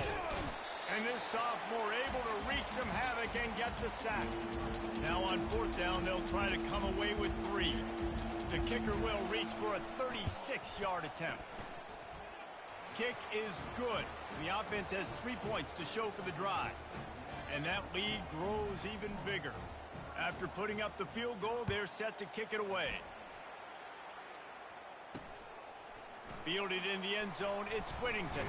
And this sophomore able to wreak some havoc and get the sack. Now on 4th down, they'll try to come away with 3. The kicker will reach for a 36-yard attempt. Kick is good. The offense has 3 points to show for the drive. And that lead grows even bigger. After putting up the field goal, they're set to kick it away. Fielded in the end zone, it's Whittington.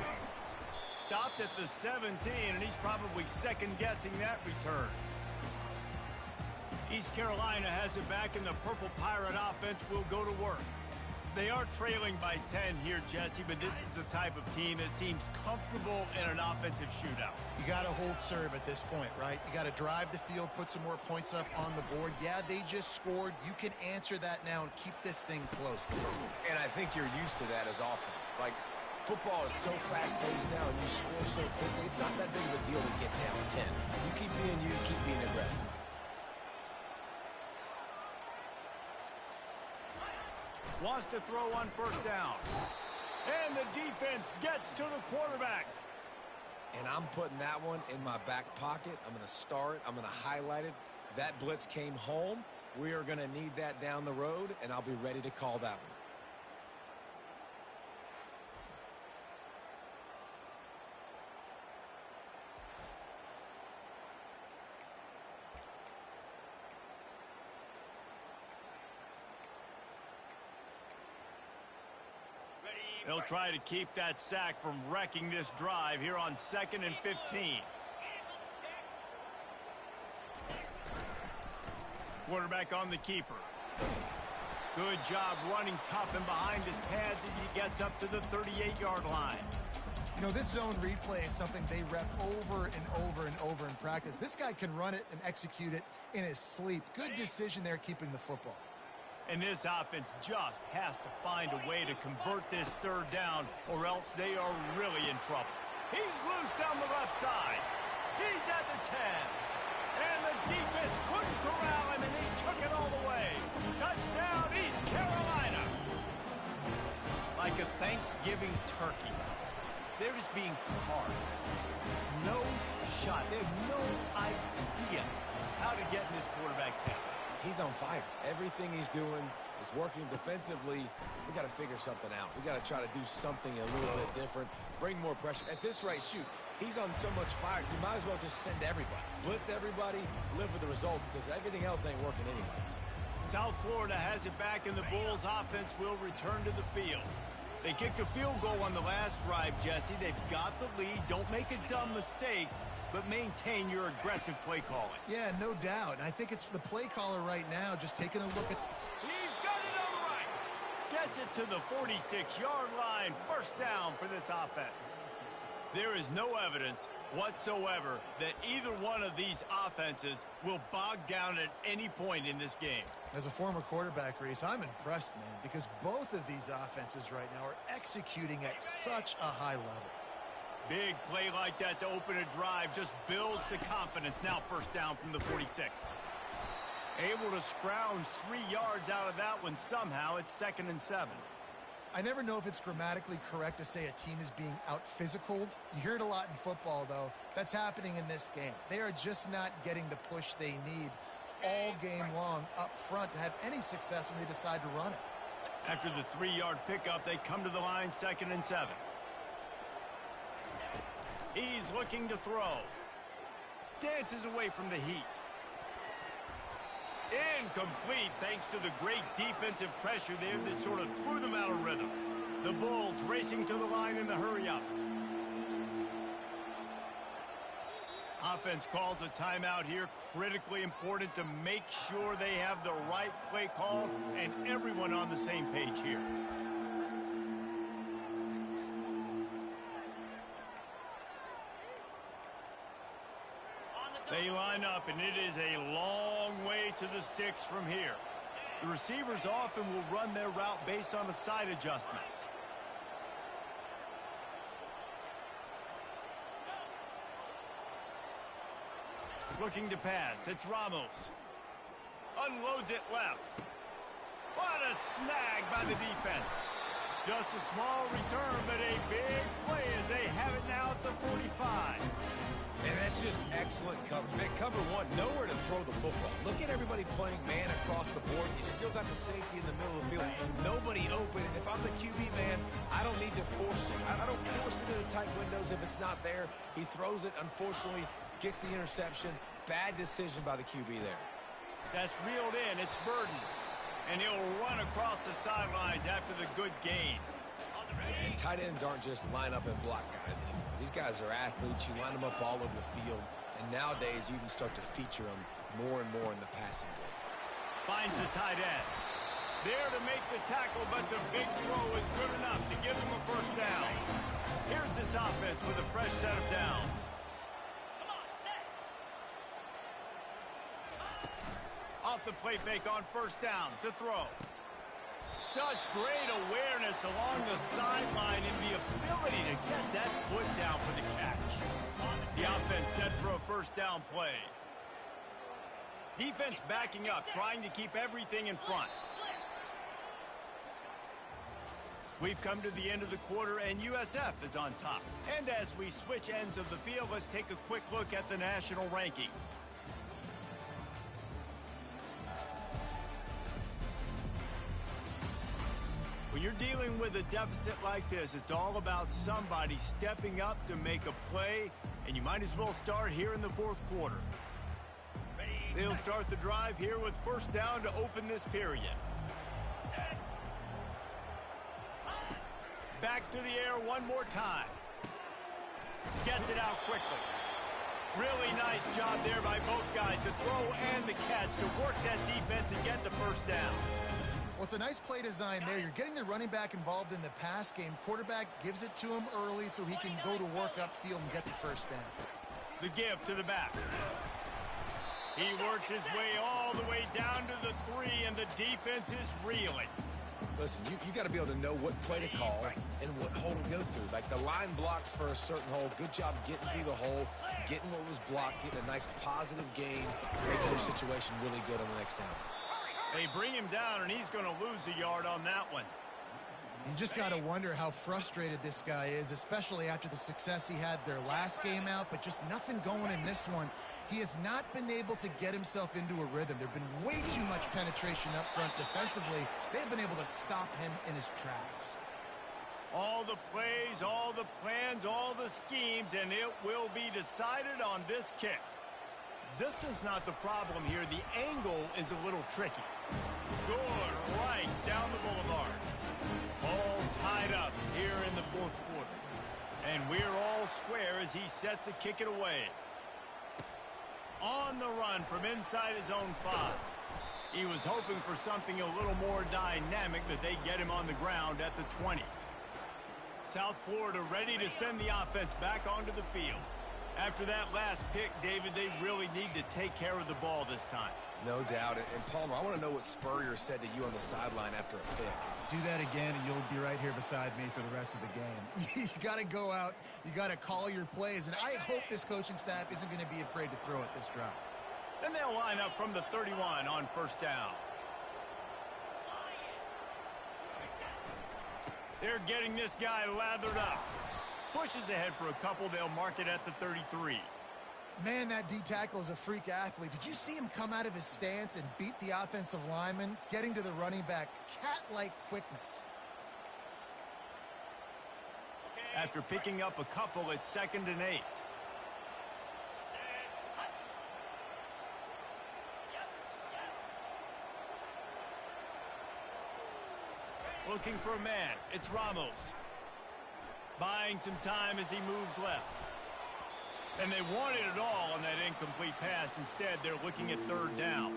Stopped at the 17, and he's probably second-guessing that return. East Carolina has it back, and the Purple Pirate offense will go to work. They are trailing by 10 here, Jesse, but this is the type of team that seems comfortable in an offensive shootout. You got to hold serve at this point, right? You got to drive the field, put some more points up on the board. Yeah, they just scored. You can answer that now and keep this thing close. And I think you're used to that as offense. Like, football is so fast-paced now, and you score so quickly. It's not that big of a deal to get down 10. You keep being aggressive. Wants to throw on 1st down. And the defense gets to the quarterback. And I'm putting that one in my back pocket. I'm going to start. I'm going to highlight it. That blitz came home. We are going to need that down the road, and I'll be ready to call that one. They'll try to keep that sack from wrecking this drive here on 2nd and 15. Quarterback on the keeper. Good job running tough and behind his pads as he gets up to the 38-yard line. You know, this zone replay is something they rep over and over and over in practice. This guy can run it and execute it in his sleep. Good decision there keeping the football. And this offense just has to find a way to convert this 3rd down, or else they are really in trouble. He's loose down the left side. He's at the 10. And the defense couldn't corral him, and he took it all the way. Touchdown, East Carolina. Like a Thanksgiving turkey. They're just being carved. No shot. They have no idea how to get in this quarterback's head. He's on fire. Everything he's doing is working defensively. We got to figure something out. We got to try to do something a little bit different. Bring more pressure. At this rate, shoot, he's on so much fire, you might as well just send everybody. Blitz everybody, live with the results, because everything else ain't working anyways. South Florida has it back, and the Bulls offense will return to the field. They kicked a field goal on the last drive, Jesse. They've got the lead. Don't make a dumb mistake, but maintain your aggressive play calling. Yeah, no doubt. And I think it's the play caller right now just taking a look at... He's got it all right. Gets it to the 46-yard line. 1st down for this offense. There is no evidence whatsoever that either one of these offenses will bog down at any point in this game. As a former quarterback, Reese, I'm impressed, man, because both of these offenses right now are executing at such a high level. Big play like that to open a drive just builds the confidence. Now 1st down from the 46. Able to scrounge 3 yards out of that one somehow. It's 2nd and 7. I never know if it's grammatically correct to say a team is being out-physicaled. You hear it a lot in football, though. That's happening in this game. They are just not getting the push they need all game long up front to have any success when they decide to run it. After the 3-yard pickup, they come to the line 2nd and 7. He's looking to throw. Dances away from the heat. Incomplete thanks to the great defensive pressure there that sort of threw them out of rhythm. The Bulls racing to the line in the hurry-up. Offense calls a timeout here. Critically important to make sure they have the right play call and everyone on the same page here. They line up, and it is a long way to the sticks from here. The receivers often will run their route based on a side adjustment. Looking to pass. It's Ramos. Unloads it left. What a snag by the defense. Just a small return, but a big play as they have it now at the 45. And that's just excellent coverage. Man, cover one, nowhere to throw the football. Look at everybody playing man across the board. You still got the safety in the middle of the field. Nobody open. And if I'm the QB, man, I don't need to force it. I don't force it into tight windows if it's not there. He throws it, unfortunately, gets the interception. Bad decision by the QB there. That's reeled in. It's Burden. And he'll run across the sidelines after the good gain. And tight ends aren't just line up and block guys anymore. These guys are athletes. You line them up all over the field. And nowadays, you can start to feature them more and more in the passing game. Finds the tight end. There to make the tackle, but the big throw is good enough to give him a first down. Here's this offense with a fresh set of downs. Off the play fake on first down to throw. Such great awareness along the sideline and the ability to get that foot down for the catch. The offense set for a first down play. Defense backing up, trying to keep everything in front. We've come to the end of the quarter, and USF is on top. And as we switch ends of the field, let's take a quick look at the national rankings. When you're dealing with a deficit like this, it's all about somebody stepping up to make a play, and you might as well start here in the fourth quarter. They'll start the drive here with first down to open this period. Back to the air one more time. Gets it out quickly. Really nice job there by both guys to throw and the catch to work that defense and get the first down. Well, it's a nice play design there. You're getting the running back involved in the pass game. Quarterback gives it to him early so he can go to work upfield and get the first down. The give to the back. He works his way all the way down to the 3, and the defense is reeling. Listen, you got to be able to know what play to call and what hole to go through. Like the line blocks for a certain hole. Good job getting through the hole, getting what was blocked, getting a nice positive gain, making their situation really good on the next down. They bring him down, and he's going to lose a yard on that one. You just got to wonder how frustrated this guy is, especially after the success he had their last game out, but just nothing going in this one. He has not been able to get himself into a rhythm. There have been way too much penetration up front defensively. They've been able to stop him in his tracks. All the plays, all the plans, all the schemes, and it will be decided on this kick. Distance not the problem here. The angle is a little tricky. Good right down the boulevard. All tied up here in the fourth quarter. And we're all square as he's set to kick it away. On the run from inside his own 5. He was hoping for something a little more dynamic, but they get him on the ground at the 20. South Florida ready to send the offense back onto the field. After that last pick, David, they really need to take care of the ball this time. No doubt. And Palmer, I want to know what Spurrier said to you on the sideline after a pick. Do that again, and you'll be right here beside me for the rest of the game. You got to go out. You got to call your plays, and I hope this coaching staff isn't going to be afraid to throw it this drive. Then they'll line up from the 31 on first down. They're getting this guy lathered up. Pushes ahead for a couple. They'll mark it at the 33. Man, that D-tackle is a freak athlete. Did you see him come out of his stance and beat the offensive lineman, getting to the running back? Cat-like quickness. After picking up a couple, it's 2nd and 8. Looking for a man. It's Ramos. Buying some time as he moves left. And they wanted it all on that incomplete pass. Instead, they're looking at 3rd down.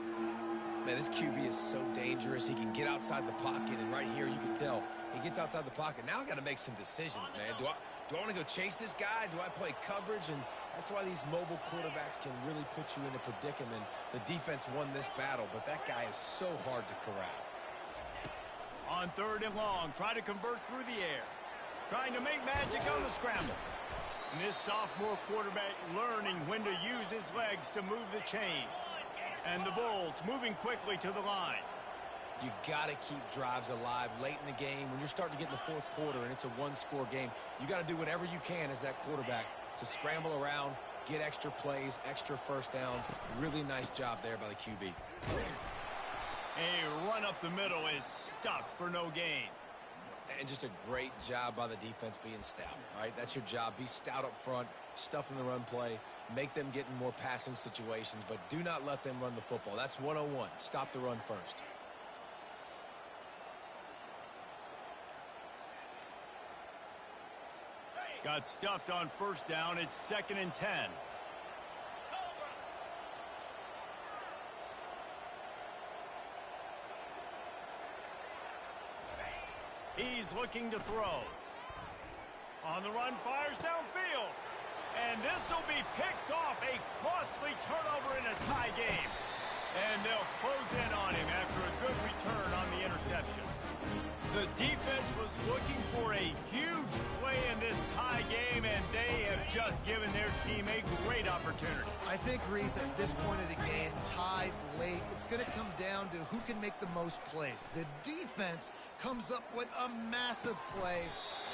Man, this QB is so dangerous. He can get outside the pocket, and right here you can tell he gets outside the pocket. Now I got to make some decisions, man. Do I want to go chase this guy? Do I play coverage? And that's why these mobile quarterbacks can really put you in a predicament. The defense won this battle, but that guy is so hard to corral. On 3rd and long, try to convert through the air. Trying to make magic on the scramble. And this sophomore quarterback learning when to use his legs to move the chains. And the Bulls moving quickly to the line. You got to keep drives alive late in the game. When you're starting to get in the fourth quarter and it's a one-score game, you got to do whatever you can as that quarterback to scramble around, get extra plays, extra first downs. Really nice job there by the QB. A run up the middle is stuffed for no gain. And just a great job by the defense being stout. All right, that's your job. Be stout up front, stuff in the run play, make them get in more passing situations, but do not let them run the football. That's 101. Stop the run first. Got stuffed on first down. It's 2nd and 10. He's looking to throw. On the run, fires downfield. And this will be picked off. A costly turnover in a tie game. And they'll close in on him after a good return on the interception. The defense was looking for a huge play in this tie game, and they have just given their team a great opportunity. I think, Reese, at this point of the game, tied late, it's going to come down to who can make the most plays. The defense comes up with a massive play,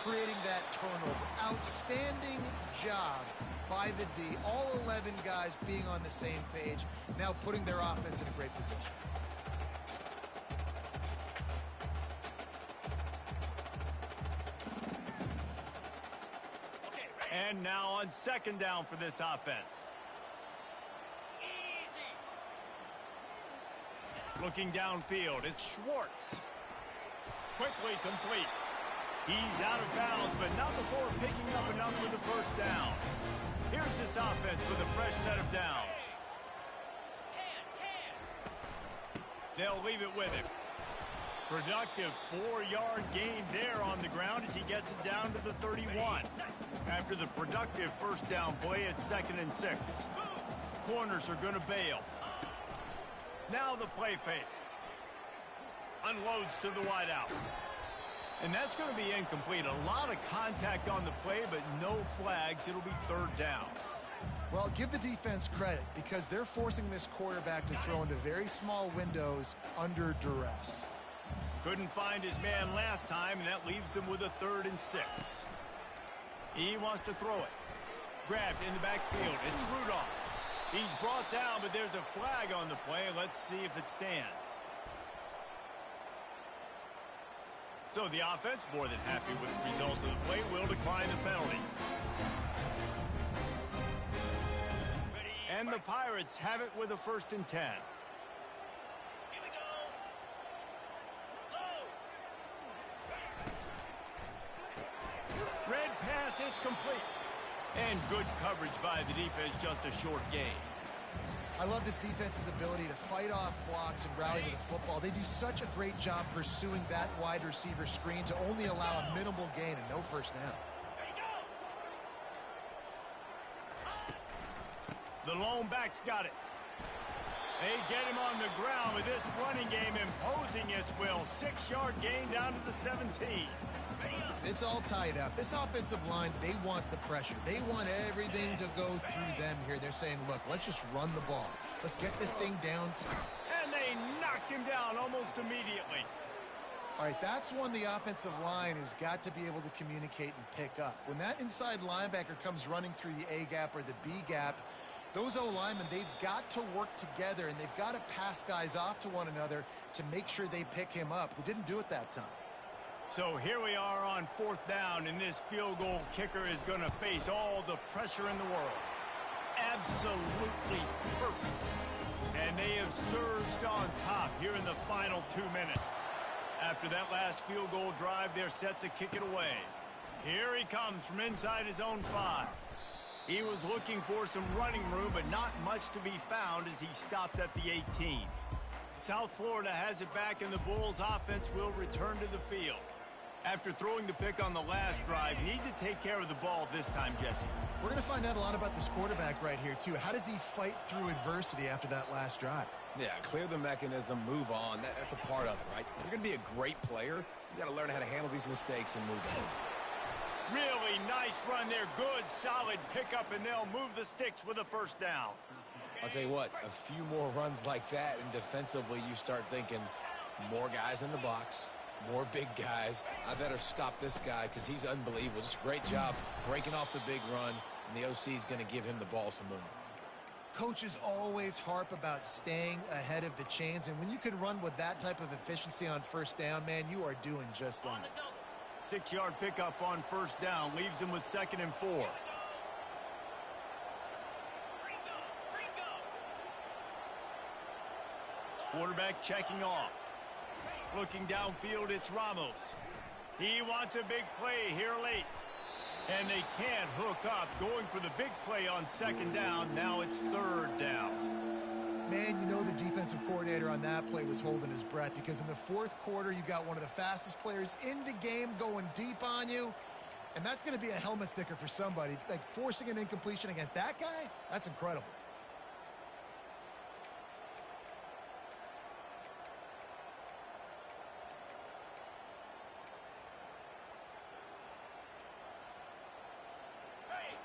creating that turnover. Outstanding job by the D. All 11 guys being on the same page, now putting their offense in a great position. And now on 2nd down for this offense. Easy. Looking downfield, it's Schwartz. Quickly complete. He's out of bounds, but not before picking up enough for the first down. Here's this offense with a fresh set of downs. They'll leave it with him. Productive 4-yard gain there on the ground as he gets it down to the 31. After the productive first down play, it's 2nd and 6. Corners are going to bail. Now the play fake. Unloads to the wideout. And that's going to be incomplete. A lot of contact on the play, but no flags. It'll be 3rd down. Well, give the defense credit because they're forcing this quarterback to throw into very small windows under duress. Couldn't find his man last time, and that leaves him with a 3rd and 6. He wants to throw it. Grabbed in the backfield. It's Rudolph. He's brought down, but there's a flag on the play. Let's see if it stands. So the offense, more than happy with the result of the play, will decline the penalty. And the Pirates have it with a 1st and 10. Red pass, it's complete. And good coverage by the defense, just a short gain. I love this defense's ability to fight off blocks and rally to the football. They do such a great job pursuing that wide receiver screen to only allow a minimal gain and no first down. The lone back's got it. They get him on the ground with this running game imposing its will. 6-yard gain down to the 17. It's all tied up. This offensive line, they want the pressure. They want everything to go through them here. They're saying, look, let's just run the ball. Let's get this thing down. And they knocked him down almost immediately. All right, that's one the offensive line has got to be able to communicate and pick up. When that inside linebacker comes running through the A gap or the B gap, those O-linemen, they've got to work together, and they've got to pass guys off to one another to make sure they pick him up. They didn't do it that time. So here we are on 4th down, and this field goal kicker is going to face all the pressure in the world. Absolutely perfect. And they have surged on top here in the final 2 minutes. After that last field goal drive, they're set to kick it away. Here he comes from inside his own 5. He was looking for some running room, but not much to be found as he stopped at the 18. South Florida has it back, and the Bulls offense will return to the field. After throwing the pick on the last drive, need to take care of the ball this time, Jesse. We're going to find out a lot about this quarterback right here, too. How does he fight through adversity after that last drive? Yeah, clear the mechanism, move on. That's a part of it, right? If you're going to be a great player, you got to learn how to handle these mistakes and move on. Really nice run there. Good, solid pickup, and they'll move the sticks with a first down. I'll tell you what, a few more runs like that, and defensively you start thinking more guys in the box, more big guys. I better stop this guy because he's unbelievable. Just a great job breaking off the big run, and the OC is going to give him the ball some more. Coaches always harp about staying ahead of the chains, and when you can run with that type of efficiency on first down, man, you are doing just that. 6-yard pickup on first down leaves him with 2nd and 4. Quarterback checking off. Looking downfield, it's Ramos. He wants a big play here late. And they can't hook up. Going for the big play on 2nd down. Now it's 3rd down. Man, you know the defensive coordinator on that play was holding his breath, because in the 4th quarter, you've got one of the fastest players in the game going deep on you. And that's going to be a helmet sticker for somebody. Like, forcing an incompletion against that guy, that's incredible.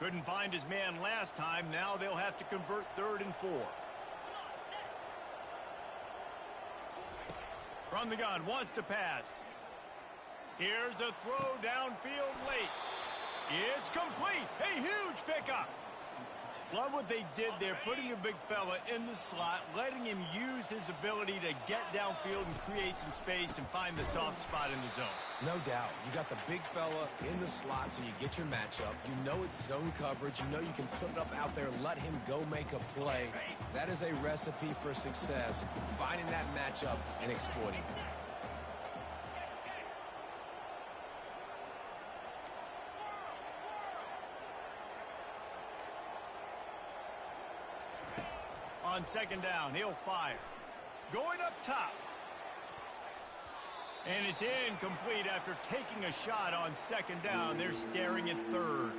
Couldn't find his man last time. Now they'll have to convert 3rd and 4. From the gun, wants to pass. Here's a throw downfield late. It's complete. A huge pickup. Love what they did there, putting a big fella in the slot, letting him use his ability to get downfield and create some space and find the soft spot in the zone. No doubt. You got the big fella in the slot, so you get your matchup. You know it's zone coverage. You know you can put it up out there, let him go make a play. That is a recipe for success, finding that matchup and exploiting it. On 2nd down, he'll fire. Going up top. And it's incomplete after taking a shot on 2nd down. They're staring at 3rd.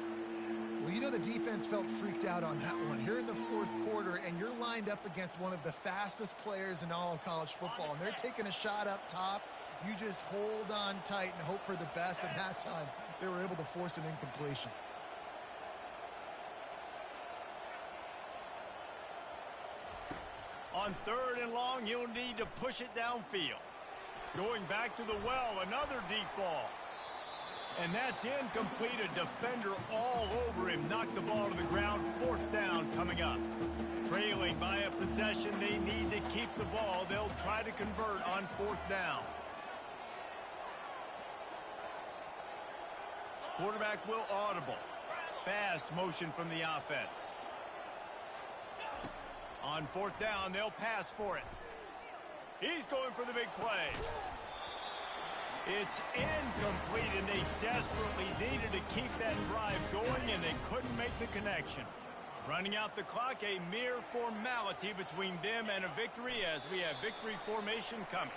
Well, you know the defense felt freaked out on that one. Here in the 4th quarter, and you're lined up against one of the fastest players in all of college football, and they're taking a shot up top. You just hold on tight and hope for the best, and that time they were able to force an incompletion. On 3rd and long, he'll need to push it downfield. Going back to the well, another deep ball. And that's incomplete. A defender all over him. Knocked the ball to the ground. 4th down coming up. Trailing by a possession, they need to keep the ball. They'll try to convert on 4th down. Quarterback will audible. Fast motion from the offense. On 4th down, they'll pass for it. He's going for the big play. It's incomplete, and they desperately needed to keep that drive going, and they couldn't make the connection. Running out the clock, a mere formality between them and a victory, as we have victory formation coming.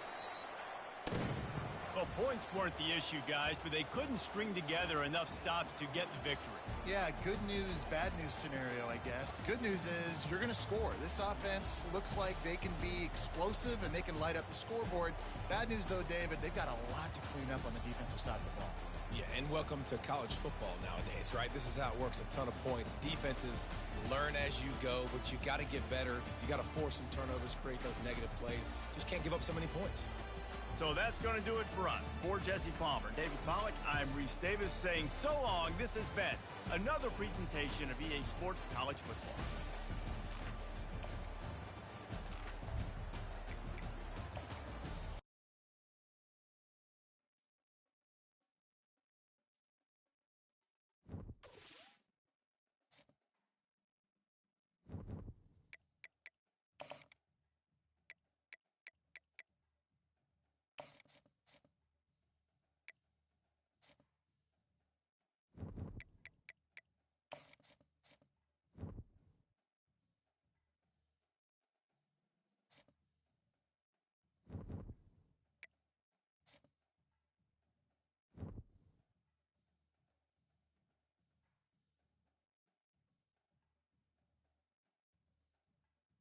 Well, points weren't the issue, guys, but they couldn't string together enough stops to get the victory. Yeah, good news, bad news scenario, I guess. Good news is you're going to score. This offense looks like they can be explosive and they can light up the scoreboard. Bad news, though, David, they've got a lot to clean up on the defensive side of the ball. Yeah, and welcome to college football nowadays, right? This is how it works, a ton of points. Defenses learn as you go, but you got to get better. You got to force some turnovers, create those negative plays. Just can't give up so many points. So that's going to do it for us. For Jesse Palmer, David Pollack, I'm Reese Davis saying so long. This has been another presentation of EA Sports College Football.